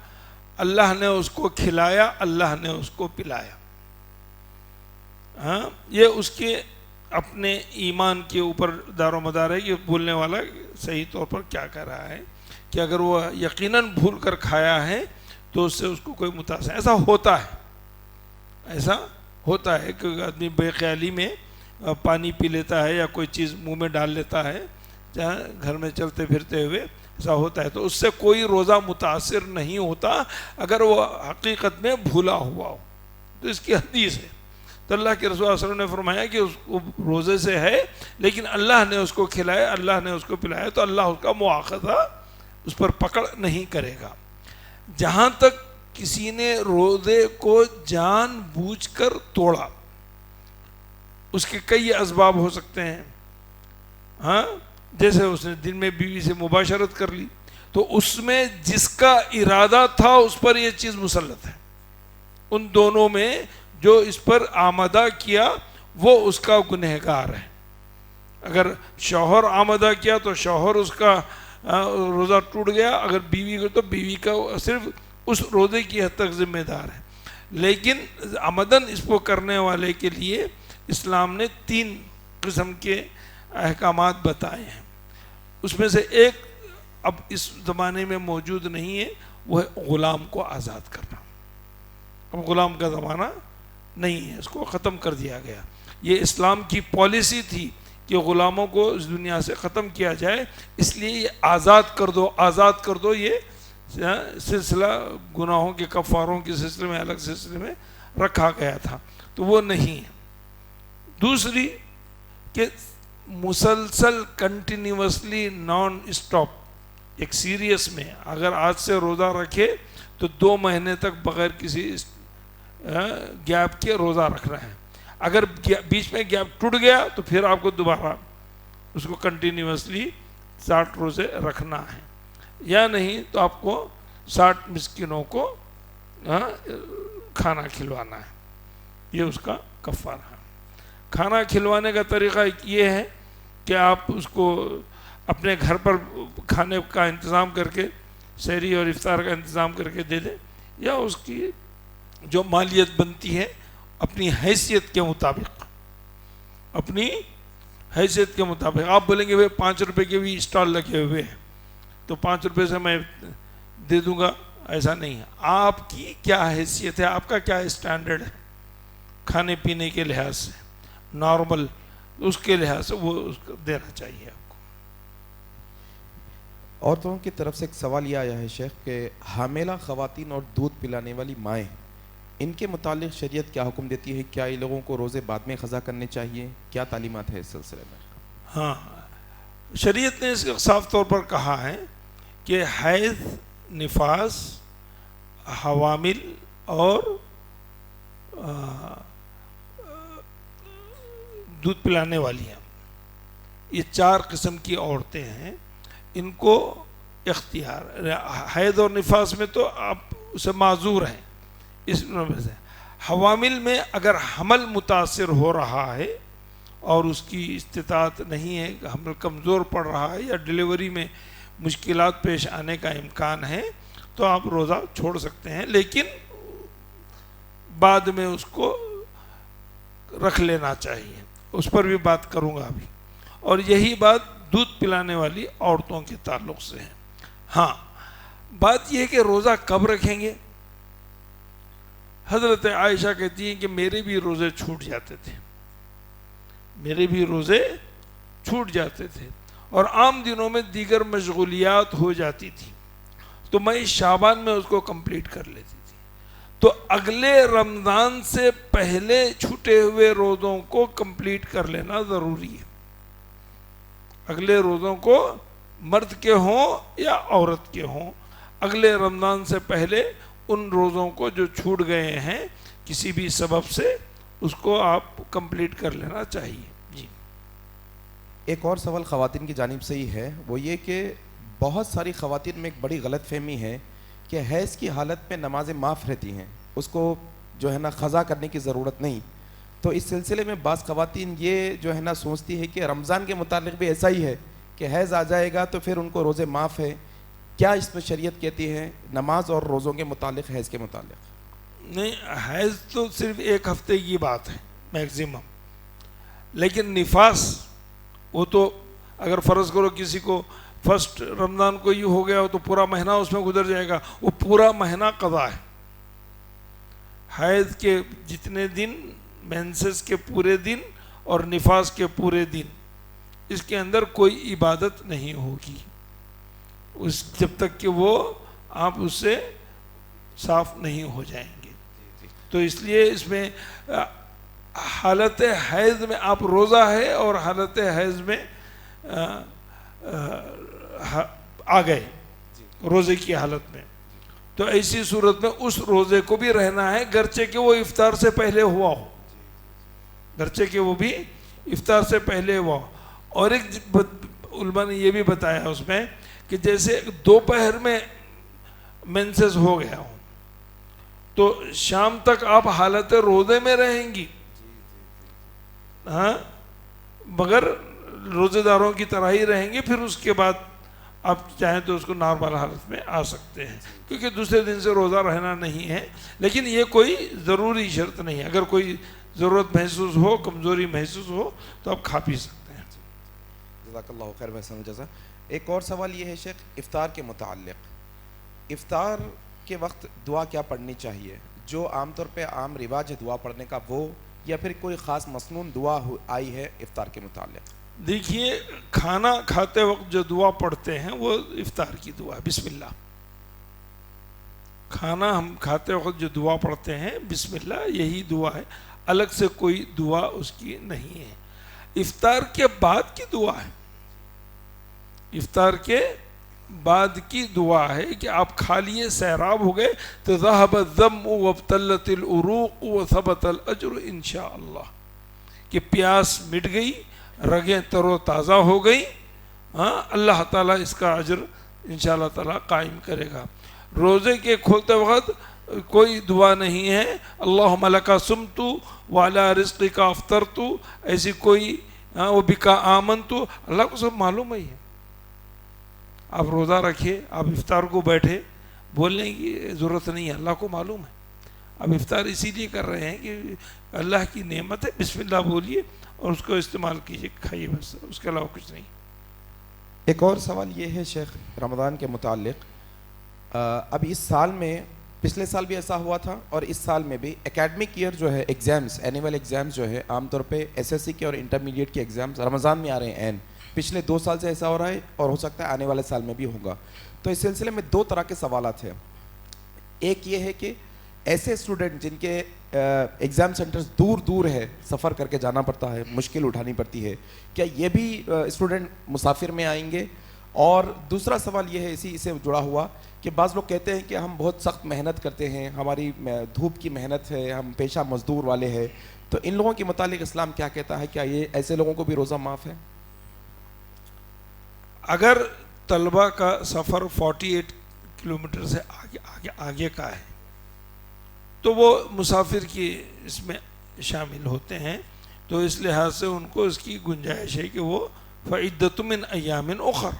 اللہ نے اس کو کھلایا، اللہ نے اس کو پلایا. ہاں، یہ اس کے اپنے ایمان کے اوپر دار و مدار ہے کہ بھولنے والا صحیح طور پر کیا کر رہا ہے. کہ اگر وہ یقیناً بھول کر کھایا ہے تو اس سے اس کو کوئی متاثر. ایسا ہوتا ہے کہ آدمی بے خیالی میں پانی پی لیتا ہے یا کوئی چیز منہ میں ڈال لیتا ہے جہاں گھر میں چلتے پھرتے ہوئے، ایسا ہوتا ہے. تو اس سے کوئی روزہ متاثر نہیں ہوتا اگر وہ حقیقت میں بھولا ہوا ہو. تو اس کی حدیث ہے. تو اللہ کے رسول صلی اللہ علیہ وسلم نے فرمایا کہ اس کو روزے سے ہے، لیکن اللہ نے اس کو کھلایا، اللہ نے اس کو پلایا، تو اللہ اس کا مواخذہ اس پر پکڑ نہیں کرے گا. جہاں تک کسی نے روزے کو جان بوجھ کر توڑا، اس کے کئی اسباب ہو سکتے ہیں. ہاں، جیسے اس نے دن میں بیوی سے مباشرت کر لی، تو اس میں جس کا ارادہ تھا اس پر یہ چیز مسلط ہے. ان دونوں میں جو اس پر آمدہ کیا وہ اس کا گنہگار ہے. اگر شوہر آمدہ کیا تو شوہر اس کا روزہ ٹوٹ گیا، اگر بیوی کو تو بیوی کا صرف اس روزے کی حد تک ذمہ دار ہے. لیکن آمدن اس کو کرنے والے کے لیے اسلام نے 3 قسم کے احکامات بتائے ہیں. اس میں سے ایک اب اس زمانے میں موجود نہیں ہے، وہ ہے غلام کو آزاد کرنا. اب غلام کا زمانہ نہیں ہے، اس کو ختم کر دیا گیا. یہ اسلام کی پالیسی تھی کہ غلاموں کو اس دنیا سے ختم کیا جائے، اس لیے یہ آزاد کر دو یہ سلسلہ گناہوں کے کفاروں کے سلسلے میں الگ سلسلے میں رکھا گیا تھا. تو وہ نہیں ہے. دوسری کہ مسلسل کنٹینیوسلی نان اسٹاپ ایک سیریس میں اگر آج سے روزہ رکھے تو 2 مہینے تک بغیر کسی گیپ کے روزہ رکھنا ہے. اگر بیچ میں گیپ ٹوٹ گیا تو پھر آپ کو دوبارہ اس کو کنٹینیوسلی 60 روزے رکھنا ہے, یا نہیں تو آپ کو 60 مسکینوں کو کھانا کھلوانا ہے. یہ اس کا کفارہ ہے. کھانا کھلوانے کا طریقہ یہ ہے کہ آپ اس کو اپنے گھر پر کھانے کا انتظام کر کے, سحری اور افطار کا انتظام کر کے دے دیں, یا اس کی جو مالیت بنتی ہے اپنی حیثیت کے مطابق, اپنی حیثیت کے مطابق. آپ بولیں گے بھائی 5 روپے کے بھی اسٹال لگے ہوئے ہیں تو 5 روپے سے میں دے دوں گا, ایسا نہیں ہے. آپ کی کیا حیثیت ہے, آپ کا کیا اسٹینڈرڈ ہے کھانے پینے کے لحاظ سے, نارمل اس کے لحاظ سے وہ اس کو دینا چاہیے آپ کو. عورتوں کی طرف سے ایک سوال یہ آیا ہے شیخ کہ حاملہ خواتین اور دودھ پلانے والی مائیں, ان کے متعلق شریعت کیا حکم دیتی ہے؟ کیا یہ لوگوں کو روزے بعد میں قضا کرنے چاہیے؟ کیا تعلیمات ہے اس سلسلے میں؟ ہاں, شریعت نے اس کو صاف طور پر کہا ہے کہ حیض, نفاس, حوامل اور دودھ پلانے والی ہیں, یہ 4 قسم کی عورتیں ہیں, ان کو اختیار. حیض اور نفاس میں تو آپ اسے معذور ہیں. اس میں سے حوامل میں اگر حمل متاثر ہو رہا ہے اور اس کی استطاعت نہیں ہے, حمل کمزور پڑ رہا ہے یا ڈیلیوری میں مشکلات پیش آنے کا امکان ہے تو آپ روزہ چھوڑ سکتے ہیں, لیکن بعد میں اس کو رکھ لینا چاہیے. اس پر بھی بات کروں گا ابھی. اور یہی بات دودھ پلانے والی عورتوں کے تعلق سے ہے. ہاں, بات یہ ہے کہ روزہ کب رکھیں گے. حضرت عائشہ کہتی ہیں کہ میرے بھی روزے چھوٹ جاتے تھے, میرے بھی روزے چھوٹ جاتے تھے, اور عام دنوں میں دیگر مشغولیات ہو جاتی تھی تو میں شعبان میں اس کو کمپلیٹ کر لیتی تھی. تو اگلے رمضان سے پہلے چھوٹے ہوئے روزوں کو کمپلیٹ کر لینا ضروری ہے. اگلے روزوں کو مرد کے ہوں یا عورت کے ہوں, اگلے رمضان سے پہلے ان روزوں کو جو چھوٹ گئے ہیں کسی بھی سبب سے اس کو آپ کمپلیٹ کر لینا چاہیے. جی, ایک اور سوال خواتین کی جانب سے ہی ہے, وہ یہ کہ بہت ساری خواتین میں ایک بڑی غلط فہمی ہے کہ حیض کی حالت میں نمازیں معاف رہتی ہیں, اس کو جو ہے نا قضا کرنے کی ضرورت نہیں. تو اس سلسلے میں بعض خواتین یہ جو ہے نا سوچتی ہے کہ رمضان کے متعلق بھی ایسا ہی ہے کہ حیض آ جائے گا تو پھر ان کو روزے معاف ہے. کیا اس میں شریعت کہتی ہے نماز اور روزوں کے متعلق, حیض کے متعلق؟ نہیں, حیض تو صرف 1 ہفتے کی بات ہے میکسیمم, لیکن نفاس وہ تو اگر فرض کرو کسی کو فرسٹ رمضان کو یہ ہو گیا ہو تو پورا مہینہ اس میں گزر جائے گا, وہ پورا مہینہ قضا ہے. حیض کے جتنے دن, مینسس کے پورے دن اور نفاس کے پورے دن, اس کے اندر کوئی عبادت نہیں ہوگی اس جب تک کہ وہ آپ اس سے صاف نہیں ہو جائیں گے. تو اس لیے اس میں حالت حیض میں آپ روزہ ہے اور حالت حیض میں آ گئے روزے کی حالت میں, تو ایسی صورت میں اس روزے کو بھی رہنا ہے گرچہ کہ وہ افطار سے پہلے ہوا ہو, گرچہ کہ وہ بھی افطار سے پہلے ہوا ہو. اور ایک علماء نے یہ بھی بتایا اس میں کہ جیسے دوپہر میں مینسز ہو گیا ہو تو شام تک آپ حالت روزے میں رہیں گی, ہاں, مگر روزے داروں کی طرح ہی رہیں گے. پھر اس کے بعد آپ چاہیں تو اس کو نارمل حالت میں آ سکتے ہیں, کیونکہ دوسرے دن سے روزہ رہنا نہیں ہے. لیکن یہ کوئی ضروری شرط نہیں ہے, اگر کوئی ضرورت محسوس ہو, کمزوری محسوس ہو تو آپ کھا پی سکتے ہیں. جزاک اللہ خیر وحسن الجزا. ایک اور سوال یہ ہے شیخ افطار کے متعلق, افطار کے وقت دعا کیا پڑھنی چاہیے؟ جو عام طور پہ عام رواج ہے دعا پڑھنے کا وہ, یا پھر کوئی خاص مسنون دعا آئی ہے افطار کے متعلق؟ دیکھیے, کھانا کھاتے وقت جو دعا پڑھتے ہیں وہ افطار کی دعا بسم اللہ. کھانا ہم کھاتے وقت جو دعا پڑھتے ہیں بسم اللہ, یہی دعا ہے, الگ سے کوئی دعا اس کی نہیں ہے. افطار کے بعد کی دعا ہے، افطار کے بعد کی دعا ہے کہ آپ کھا لیے، سیراب ہو گئے تو ذهب الظم وابتلت العروق وثبت الاجر انشاءاللہ، کہ پیاس مٹ گئی، رگیں تر و تازہ ہو گئی، ہاں اللہ تعالیٰ اس کا اجر انشاءاللہ تعالیٰ قائم کرے گا۔ روزے کے کھولتے وقت کوئی دعا نہیں ہے اللہم لک صمت وعلی رزقک افطرت، ایسی کوئی وبک آمنت، اللہ کو سب معلوم ہے۔ آپ روزہ رکھیے، آپ افطار کو بیٹھے، بولنے کی ضرورت نہیں ہے، اللہ کو معلوم ہے۔ اب افطار اسی لیے کر رہے ہیں کہ اللہ کی نعمت ہے، بسم اللہ بولیے اور اس کو استعمال کیجیے، کھائیے، بس اس کے علاوہ کچھ نہیں۔ ایک اور سوال یہ ہے شیخ رمضان کے متعلق، اب اس سال میں، پچھلے سال بھی ایسا ہوا تھا اور اس سال میں بھی اکیڈمک ایئر جو ہے ایگزامز، اینیول ایگزامز جو ہے عام طور پہ ایس ایس سی کے اور انٹرمیڈیٹ کے ایگزامز رمضان میں آ رہے ہیں، پچھلے 2 سال سے ایسا ہو رہا ہے اور ہو سکتا ہے آنے والے سال میں بھی ہوگا۔ تو اس سلسلے میں 2 طرح کے سوالات ہیں۔ ایک یہ ہے کہ ایسے اسٹوڈنٹ جن کے ایگزام سینٹرز دور دور ہے، سفر کر کے جانا پڑتا ہے، مشکل اٹھانی پڑتی ہے، کیا یہ بھی اسٹوڈنٹ مسافر میں آئیں گے؟ اور دوسرا سوال یہ ہے اسی سے جڑا ہوا کہ بعض لوگ کہتے ہیں کہ ہم بہت سخت محنت کرتے ہیں، ہماری دھوپ کی محنت ہے، ہم پیشہ مزدور والے ہیں، تو ان لوگوں کے متعلق اسلام کیا کہتا ہے؟ کیا یہ ایسے لوگوں کو بھی روزہ معاف ہے؟ اگر طلبہ کا سفر 48 کلومیٹر سے آگے کا ہے تو وہ مسافر کی اس میں شامل ہوتے ہیں، تو اس لحاظ سے ان کو اس کی گنجائش ہے کہ وہ فعدۃ من ایام اخر،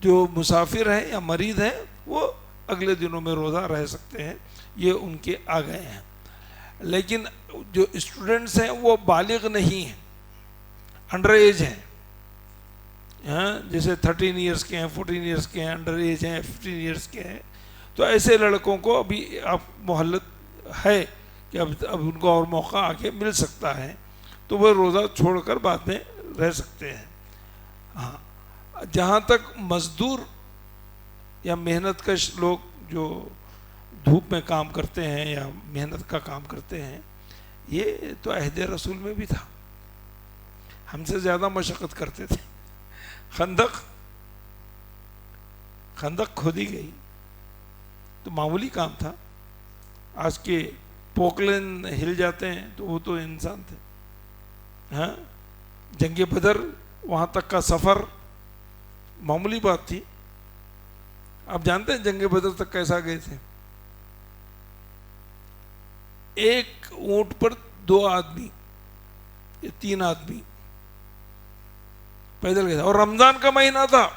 جو مسافر ہیں یا مریض ہیں وہ اگلے دنوں میں روزہ رہ سکتے ہیں، یہ ان کے آ گئے ہیں۔ لیکن جو اسٹوڈنٹس ہیں وہ بالغ نہیں ہیں، انڈر ایج ہیں، جیسے 13 ایئرس کے ہیں، 14 ایئرس کے ہیں، انڈر ایج ہیں، 15 ایئرس کے ہیں، تو ایسے لڑکوں کو ابھی اب مہلت ہے کہ اب ان کو اور موقع آگے مل سکتا ہے، تو وہ روزہ چھوڑ کر بعد میں رہ سکتے ہیں۔ ہاں، جہاں تک مزدور یا محنت کش لوگ جو دھوپ میں کام کرتے ہیں یا محنت کا کام کرتے ہیں، یہ تو عہد رسول میں بھی تھا، ہم سے زیادہ مشقت کرتے تھے۔ خندق کھودی گئی تو معمولی کام تھا، آج کے پوکلین ہل جاتے ہیں تو وہ تو انسان تھے۔ ہاں، جنگ بدر وہاں تک کا سفر معمولی بات تھی۔ آپ جانتے ہیں جنگ بدر تک کیسا گئے تھے؟ ایک اونٹ پر 2 آدمی یا 3 آدمی پیدل گئے تھے، اور رمضان کا مہینہ تھا،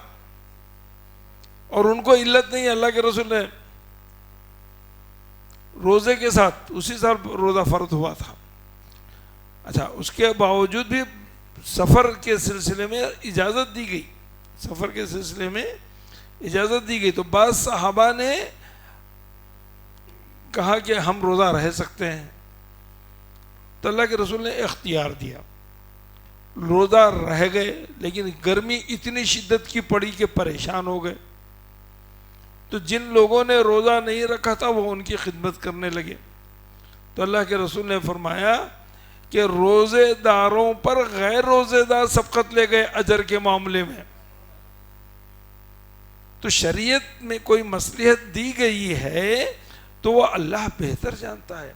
اور ان کو علت نہیں، اللہ کے رسول نے روزے کے ساتھ اسی سال روزہ فرض ہوا تھا۔ اچھا، اس کے باوجود بھی سفر کے سلسلے میں اجازت دی گئی، سفر کے سلسلے میں اجازت دی گئی، تو بعض صحابہ نے کہا کہ ہم روزہ رہ سکتے ہیں، تو اللہ کے رسول نے اختیار دیا، روزہ رہ گئے، لیکن گرمی اتنی شدت کی پڑی کہ پریشان ہو گئے، تو جن لوگوں نے روزہ نہیں رکھا تھا وہ ان کی خدمت کرنے لگے، تو اللہ کے رسول نے فرمایا کہ روزے داروں پر غیر روزے دار سبقت لے گئے اجر کے معاملے میں۔ تو شریعت میں کوئی مصلحت دی گئی ہے تو وہ اللہ بہتر جانتا ہے۔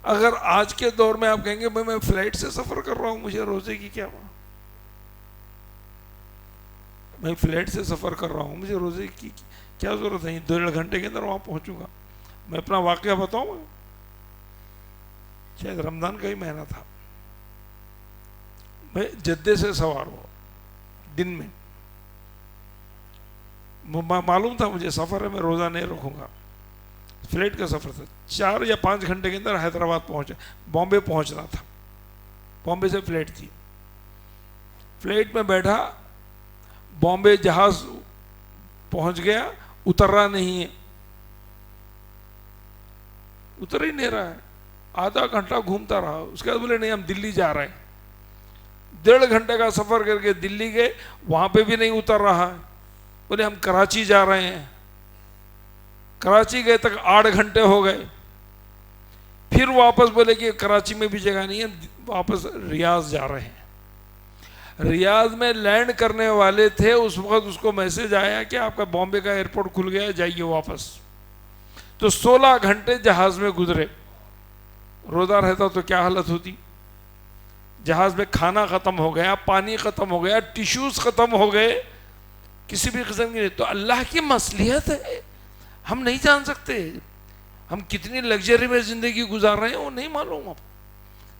اگر آج کے دور میں آپ کہیں گے بھائی میں فلائٹ سے سفر کر رہا ہوں، مجھے روزے کی کیا بات، میں فلائٹ سے سفر کر رہا ہوں، مجھے روزے کی کیا ضرورت ہے، 2.5 گھنٹے کے اندر وہاں پہنچوں گا۔ میں اپنا واقعہ بتاؤں گا، شاید رمضان کا ہی مہینہ تھا، میں جدے سے سوار ہوا دن میں، معلوم تھا مجھے سفر ہے، میں روزہ نہیں رکھوں گا، فلائٹ کا سفر تھا، 4 یا 5 گھنٹے کے اندر حیدرآباد پہنچا، بامبے پہنچنا تھا، بامبے سے فلائٹ تھی، فلائٹ میں بیٹھا، بامبے جہاز پہنچ گیا، اتر رہا نہیں ہے، اتر ہی نہیں رہا ہے، آدھا گھنٹہ گھومتا رہا، اس کے بعد بولے نہیں ہم دلی جا رہے ہیں، 1.5 گھنٹے کا سفر کر کے دلی گئے، وہاں پہ بھی نہیں اتر رہا ہے، بولے ہم کراچی جا رہے ہیں، کراچی گئے تک 8 گھنٹے ہو گئے، پھر واپس بولے کہ کراچی میں بھی جگہ نہیں ہے، واپس ریاض جا رہے ہیں، ریاض میں لینڈ کرنے والے تھے، اس وقت اس کو میسج آیا کہ آپ کا بامبے کا ایئرپورٹ کھل گیا، جائیے واپس. تو 16 گھنٹے جہاز میں گزرے. روزہ رہتا تو کیا حالت ہوتی. جہاز میں کھانا ختم ہو گیا، پانی ختم ہو گیا، ٹیشوز ختم ہو گئے، کسی بھی قسم کی. تو اللہ کی مصلحت ہے، ہم نہیں جان سکتے. ہم کتنی لگژری میں زندگی گزار رہے ہیں وہ نہیں معلوم. آپ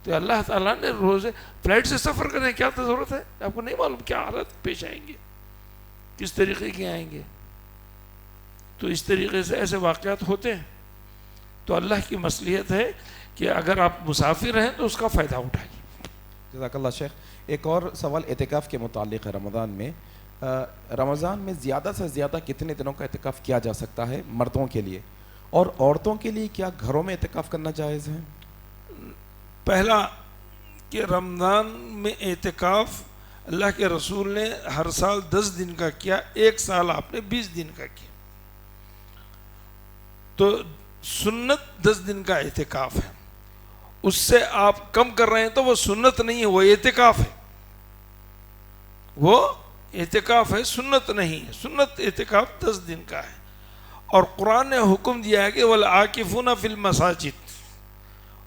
تو اللہ تعالیٰ نے روزے فلائٹ سے سفر کرنے کیا ضرورت ہے؟ آپ کو نہیں معلوم کیا حالت پیش آئیں گے، کس طریقے کے آئیں گے. تو اس طریقے سے ایسے واقعات ہوتے ہیں. تو اللہ کی مصلحت ہے کہ اگر آپ مسافر ہیں تو اس کا فائدہ اٹھائیے. جزاک اللہ شیخ. ایک اور سوال اعتکاف کے متعلق ہے. رمضان میں زیادہ سے زیادہ کتنے دنوں کا اعتکاف کیا جا سکتا ہے مردوں کے لیے، اور عورتوں کے لیے کیا گھروں میں اعتکاف کرنا جائز ہے؟ پہلا کہ رمضان میں اعتکاف اللہ کے رسول نے ہر سال 10 دن کا کیا، ایک سال آپ نے 20 دن کا کیا. تو سنت 10 دن کا اعتکاف ہے. اس سے آپ کم کر رہے ہیں تو وہ سنت نہیں ہے، وہ اعتکاف ہے. وہ اعتکاف ہے، سنت نہیں ہے. سنت اعتکاف 10 دن کا ہے. اور قرآن نے حکم دیا ہے کہ وَالْعَاكِفُونَ فِي الْمَسَاجِدِ،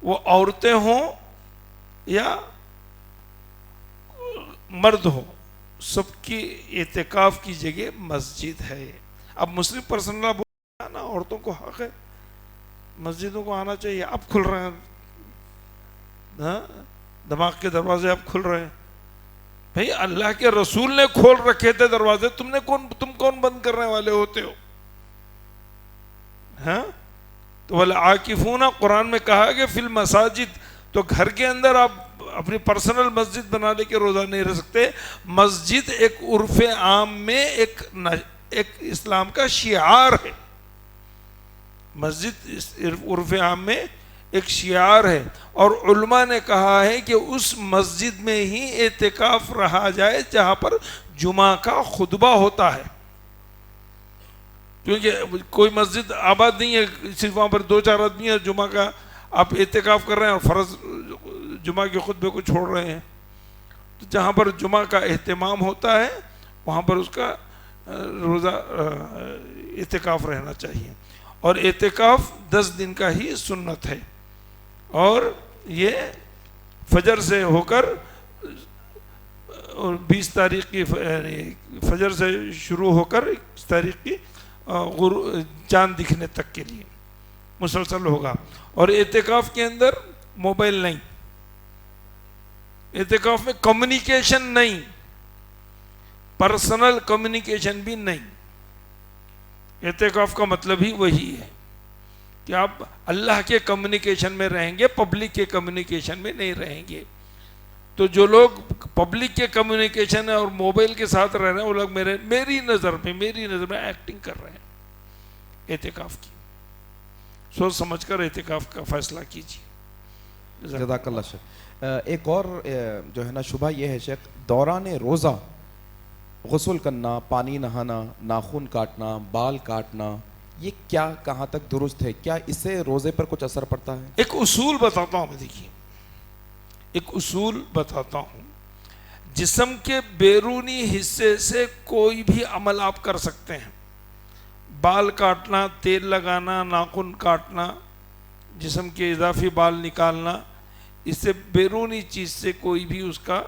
وہ عورتیں ہوں یا مرد ہوں، سب کی اعتکاف کی جگہ مسجد ہے. اب مسلم پرسن لا بولنا نا، عورتوں کو حق ہے، مسجدوں کو آنا چاہیے. اب کھل رہے ہیں، ہاں دماغ کے دروازے اب کھل رہے ہیں. بھئی اللہ کے رسول نے کھول رکھے تھے دروازے، تم کون بند کرنے والے ہوتے ہو؟ ہاں تو وَالْعَاكِفُونَ قرآن میں کہا کہ فی المساجد، تو گھر کے اندر آپ اپنی پرسنل مسجد بنا لے کے روزہ نہیں رہ سکتے. مسجد ایک عرف عام میں ایک اسلام کا شعار ہے. مسجد عرف عام میں ایک شعار ہے، اور علماء نے کہا ہے کہ اس مسجد میں ہی اعتکاف رہا جائے جہاں پر جمعہ کا خطبہ ہوتا ہے. کیونکہ کوئی مسجد آباد نہیں ہے، صرف وہاں پر 2-4 آدمی ہیں، جمعہ کا آپ اعتکاف کر رہے ہیں اور فرض جمعہ کے خطبے کو چھوڑ رہے ہیں. تو جہاں پر جمعہ کا اہتمام ہوتا ہے وہاں پر اس کا روزہ اعتکاف رہنا چاہیے. اور اعتکاف 10 دن کا ہی سنت ہے، اور یہ فجر سے ہو کر 20 تاریخ کی فجر سے شروع ہو کر 21 تاریخ کی چاند دکھنے تک کے لیے مسلسل ہوگا. اور اعتکاف کے اندر موبائل نہیں، اعتکاف میں کمیونیکیشن نہیں، پرسنل کمیونیکیشن بھی نہیں. اعتکاف کا مطلب ہی وہی ہے کہ آپ اللہ کے کمیونیکیشن میں رہیں گے، پبلک کے کمیونیکیشن میں نہیں رہیں گے. تو جو لوگ پبلک کے کمیونیکیشن اور موبائل کے ساتھ رہ رہے ہیں وہ لوگ میری نظر میں ایکٹنگ کر رہے ہیں. اعتکاف کی سوچ سمجھ کر اعتکاف کا فیصلہ کیجیے. جزاک اللہ شیخ. ایک اور جو ہے نا شبہ یہ ہے شیخ، دوران روزہ غسل کرنا، پانی نہانا، ناخن کاٹنا، بال کاٹنا، یہ کیا کہاں تک درست ہے؟ کیا اس سے روزے پر کچھ اثر پڑتا ہے؟ ایک اصول بتاتا ہوں میں، دیکھیے ایک اصول بتاتا ہوں. جسم کے بیرونی حصے سے کوئی بھی عمل آپ کر سکتے ہیں. بال کاٹنا، تیل لگانا، ناخن کاٹنا، جسم کے اضافی بال نکالنا، اس سے بیرونی چیز سے کوئی بھی اس کا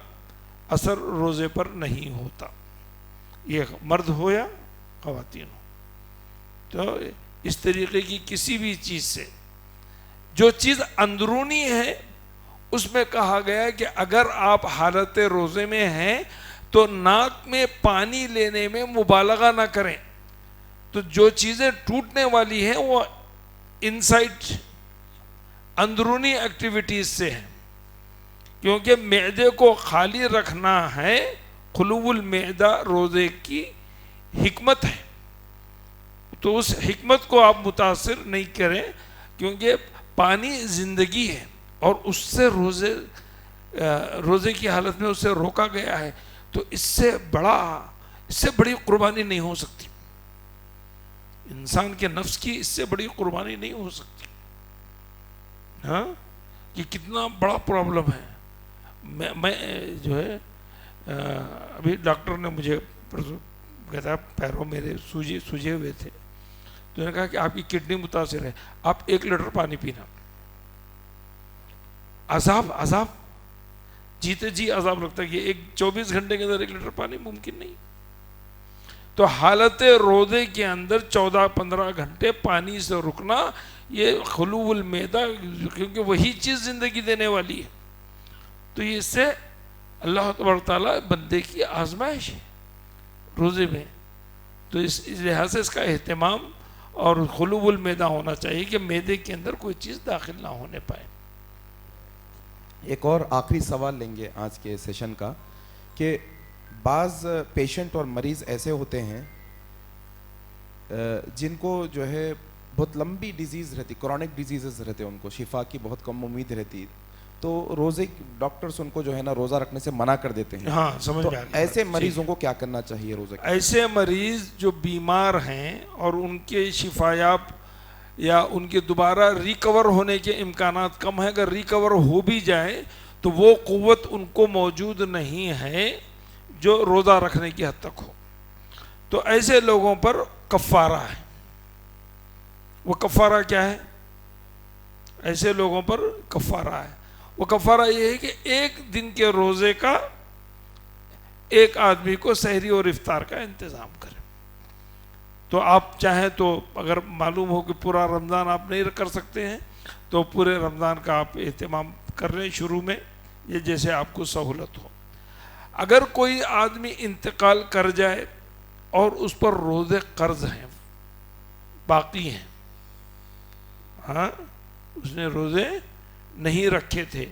اثر روزے پر نہیں ہوتا. یہ مرد ہو یا خواتین ہو. تو اس طریقے کی کسی بھی چیز سے، جو چیز اندرونی ہے اس میں کہا گیا کہ اگر آپ حالت روزے میں ہیں تو ناک میں پانی لینے میں مبالغہ نہ کریں. تو جو چیزیں ٹوٹنے والی ہیں وہ انسائٹ اندرونی ایکٹیویٹیز سے ہیں، کیونکہ معدے کو خالی رکھنا ہے. خلو المعدہ روزے کی حکمت ہے. تو اس حکمت کو آپ متاثر نہیں کریں، کیونکہ پانی زندگی ہے اور اس سے روزے کی حالت میں اسے روکا گیا ہے. تو اس سے بڑی قربانی نہیں ہو سکتی. انسان کے نفس کی اس سے بڑی قربانی نہیں ہو سکتی. ہاں یہ کتنا بڑا پرابلم ہے. میں جو ہے ابھی ڈاکٹر نے مجھے کہتا پیروں میرے سوجے ہوئے تھے، تو انہوں نے کہا کہ آپ کی کڈنی متاثر ہے، آپ 1 لیٹر پانی پینا. عذاب جیتے جی عذاب لگتا ہے کہ 24 گھنٹے کے اندر 1 لیٹر پانی ممکن نہیں. تو حالت روزے کے اندر 14-15 گھنٹے پانی سے رکنا یہ خلو المیدہ، کیونکہ وہی چیز زندگی دینے والی ہے. تو یہ اس سے اللہ تبارک تعالیٰ بندے کی آزمائش ہے روزے میں. تو اس لحاظ سے اس کا اہتمام اور خلو المیدہ ہونا چاہیے کہ معدے کے اندر کوئی چیز داخل نہ ہونے پائے. ایک اور آخری سوال لیں گے آج کے سیشن کا کہ بعض پیشنٹ اور مریض ایسے ہوتے ہیں جن کو جو ہے بہت لمبی ڈیزیز رہتی، کرونک ڈیزیزز رہتے ہیں، ان کو شفا کی بہت کم امید رہتی، تو روزے ڈاکٹرز ان کو جو ہے نا روزہ رکھنے سے منع کر دیتے ہیں. ہاں سمجھ میں آ گیا. ایسے مریضوں کو کیا کرنا چاہیے روزے کے؟ ایسے مریض جو بیمار ہیں اور ان کے شفایاب یا ان کے دوبارہ ریکور ہونے کے امکانات کم ہیں، اگر ریکور ہو بھی جائے تو وہ قوت ان کو موجود نہیں ہے جو روزہ رکھنے کی حد تک ہو، تو ایسے لوگوں پر کفارہ ہے. وہ کفارہ کیا ہے؟ ایسے لوگوں پر کفارہ ہے. وہ کفارہ یہ ہے کہ 1 دن کے روزے کا ایک آدمی کو سحری اور افطار کا انتظام کرے. تو آپ چاہیں تو اگر معلوم ہو کہ پورا رمضان آپ نہیں کر سکتے ہیں تو پورے رمضان کا آپ اہتمام کر لیں شروع میں، یہ جیسے آپ کو سہولت ہو. اگر کوئی آدمی انتقال کر جائے اور اس پر روزے قرض ہیں، باقی ہیں، ہاں اس نے روزے نہیں رکھے تھے،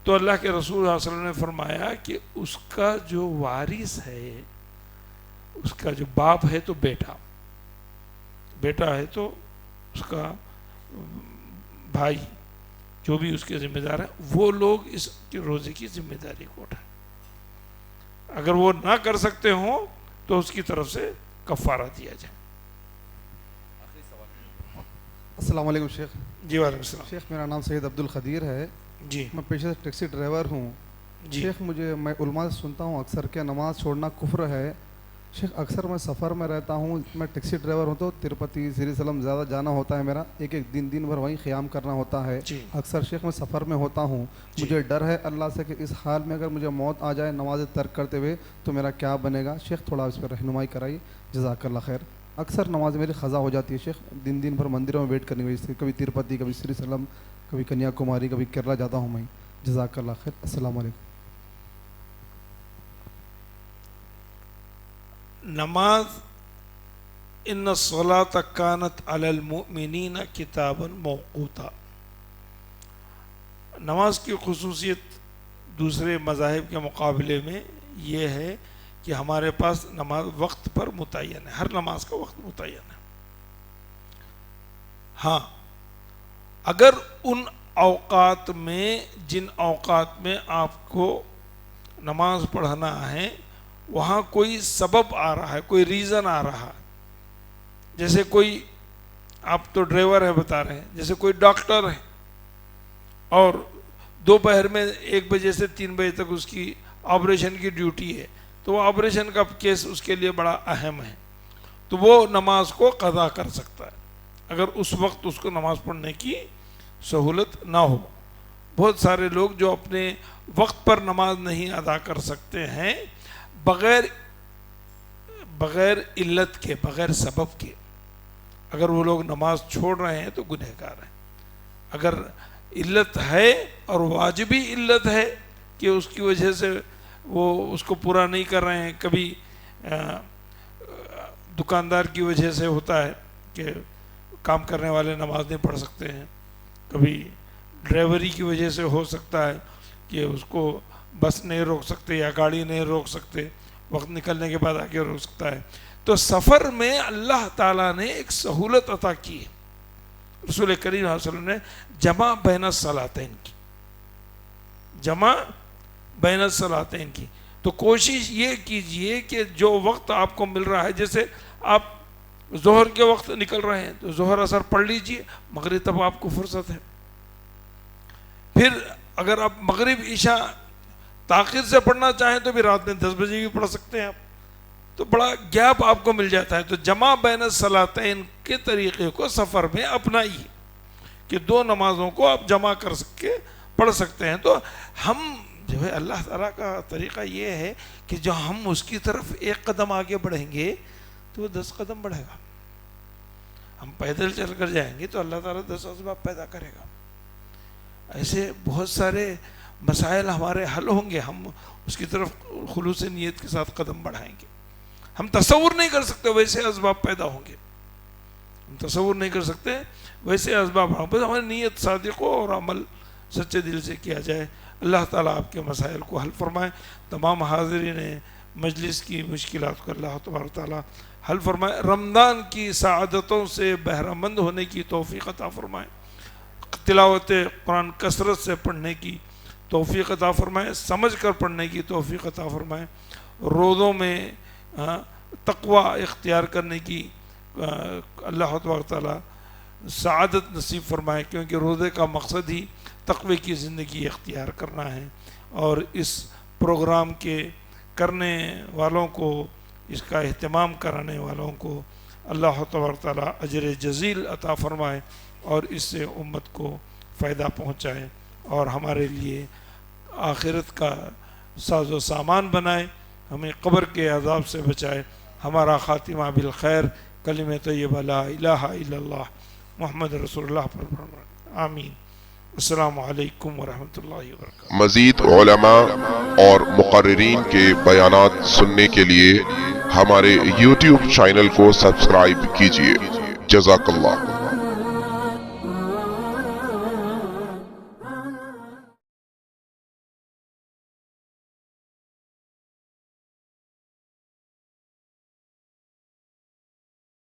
تو اللہ کے رسول صلی اللہ علیہ وسلم نے فرمایا کہ اس کا جو وارث ہے، اس کا جو باپ ہے تو بیٹا ہے تو اس کا بھائی، جو بھی اس کے ذمہ دار ہیں، وہ لوگ اس کے روزے کی ذمہ داری کو اٹھائیں. اگر وہ نہ کر سکتے ہوں تو اس کی طرف سے کفارہ دیا جائے. السلام علیکم شیخ. جی وعلیکم السلام. شیخ میرا نام سید عبد القدیر ہے. جی میں پیشے سے ٹیکسی ڈرائیور ہوں. جی شیخ میں علماء سے سنتا ہوں اکثر کہ نماز چھوڑنا کفر ہے. شیخ اکثر میں سفر میں رہتا ہوں، میں ٹیکسی ڈرائیور ہوں تو تروپتی سری سلم زیادہ جانا ہوتا ہے میرا، ایک دن بھر وہیں قیام کرنا ہوتا ہے. جی اکثر شیخ میں سفر میں ہوتا ہوں، مجھے ڈر ہے اللہ سے کہ اس حال میں اگر مجھے موت آ جائے نماز ترک کرتے ہوئے تو میرا کیا بنے گا. شیخ تھوڑا اس پر رہنمائی کرائیے، جزاک اللہ خیر. اکثر نماز میری قضا ہو جاتی ہے شیخ، دن بھر مندروں میں ویٹ کرنے کی وجہ سے، کبھی تروپتی، کبھی سری سلم، کبھی کنیا کماری، کبھی کیرلا جاتا ہوں میں. جزاک اللہ خیر. السلام علیکم. نماز ان الصلاۃ کانت علی المؤمنین کتابا موقوتا. نماز کی خصوصیت دوسرے مذاہب کے مقابلے میں یہ ہے کہ ہمارے پاس نماز وقت پر متعین ہے، ہر نماز کا وقت متعین ہے. ہاں اگر ان اوقات میں جن اوقات میں آپ کو نماز پڑھنا ہے وہاں کوئی سبب آ رہا ہے، کوئی ریزن آ رہا ہے، جیسے کوئی، آپ تو ڈرائیور ہے بتا رہے ہیں، جیسے کوئی ڈاکٹر ہے اور دوپہر میں 1 بجے سے 3 بجے تک اس کی آپریشن کی ڈیوٹی ہے، تو وہ آپریشن کا کیس اس کے لیے بڑا اہم ہے، تو وہ نماز کو قضا کر سکتا ہے اگر اس وقت اس کو نماز پڑھنے کی سہولت نہ ہو. بہت سارے لوگ جو اپنے وقت پر نماز نہیں ادا کر سکتے ہیں بغیر علت کے، بغیر سبب کے، اگر وہ لوگ نماز چھوڑ رہے ہیں تو گنہگار ہیں. اگر علت ہے اور واجبی علت ہے کہ اس کی وجہ سے وہ اس کو پورا نہیں کر رہے ہیں، کبھی دکاندار کی وجہ سے ہوتا ہے کہ کام کرنے والے نماز نہیں پڑھ سکتے ہیں، کبھی ڈرائیوری کی وجہ سے ہو سکتا ہے کہ اس کو بس نہیں روک سکتے یا گاڑی نہیں روک سکتے، وقت نکلنے کے بعد آ کے روک سکتا ہے. تو سفر میں اللہ تعالیٰ نے ایک سہولت عطا کی ہے. رسول کریم صلی اللہ علیہ وسلم نے جمع بین الصلاتین کی، جمع بین الصلاتین کی. تو کوشش یہ کیجئے کہ جو وقت آپ کو مل رہا ہے، جیسے آپ ظہر کے وقت نکل رہے ہیں تو ظہر اثر پڑھ لیجئے، مغرب تب آپ کو فرصت ہے. پھر اگر آپ مغرب عشاء تاخیر سے پڑھنا چاہیں تو بھی رات میں 10 بجے بھی پڑھ سکتے ہیں آپ، تو بڑا گیپ آپ کو مل جاتا ہے. تو جمع بین الصلاتین کے طریقے کو سفر میں اپنائیے کہ 2 نمازوں کو آپ جمع کر کے پڑھ سکتے ہیں. تو ہم جو ہے اللہ تعالیٰ کا طریقہ یہ ہے کہ جو ہم اس کی طرف 1 قدم آگے بڑھیں گے تو وہ 10 قدم بڑھے گا. ہم پیدل چل کر جائیں گے تو اللہ تعالیٰ 10 اسباب پیدا کرے گا. ایسے بہت سارے مسائل ہمارے حل ہوں گے، ہم اس کی طرف خلوص نیت کے ساتھ قدم بڑھائیں گے. ہم تصور نہیں کر سکتے ویسے اسباب پیدا ہوں گے، ہم تصور نہیں کر سکتے ویسے اسباب ہوں، بس ہماری نیت صادق ہو اور عمل سچے دل سے کیا جائے. اللہ تعالیٰ آپ کے مسائل کو حل فرمائے. تمام حاضرین مجلس کی مشکلات کو اللہ تبارک تعالیٰ حل فرمائے. رمضان کی سعادتوں سے بہرہ مند ہونے کی توفیق عطا فرمائے. تلاوت قرآن کثرت سے پڑھنے کی توفیق عطا فرمائے، سمجھ کر پڑھنے کی توفیق عطا فرمائے. روزوں میں تقوی اختیار کرنے کی اللہ تبارک تعالیٰ سعادت نصیب فرمائے، کیونکہ روزے کا مقصد ہی تقوی کی زندگی اختیار کرنا ہے. اور اس پروگرام کے کرنے والوں کو، اس کا اہتمام کرانے والوں کو اللہ تبارک تعالیٰ اجر جزیل عطا فرمائے اور اس سے امت کو فائدہ پہنچائے اور ہمارے لیے آخرت کا ساز و سامان بنائے، ہمیں قبر کے عذاب سے بچائے. ہمارا خاتمہ بالخیر، کلمہ طیبہ لا الہ الا اللہ محمد رسول اللہ پر آمین. السلام علیکم ورحمۃ اللہ وبرکاتہ. مزید علماء اور مقررین کے بیانات سننے کے لیے ہمارے YouTube چینل کو سبسکرائب کیجیے. جزاک اللہ.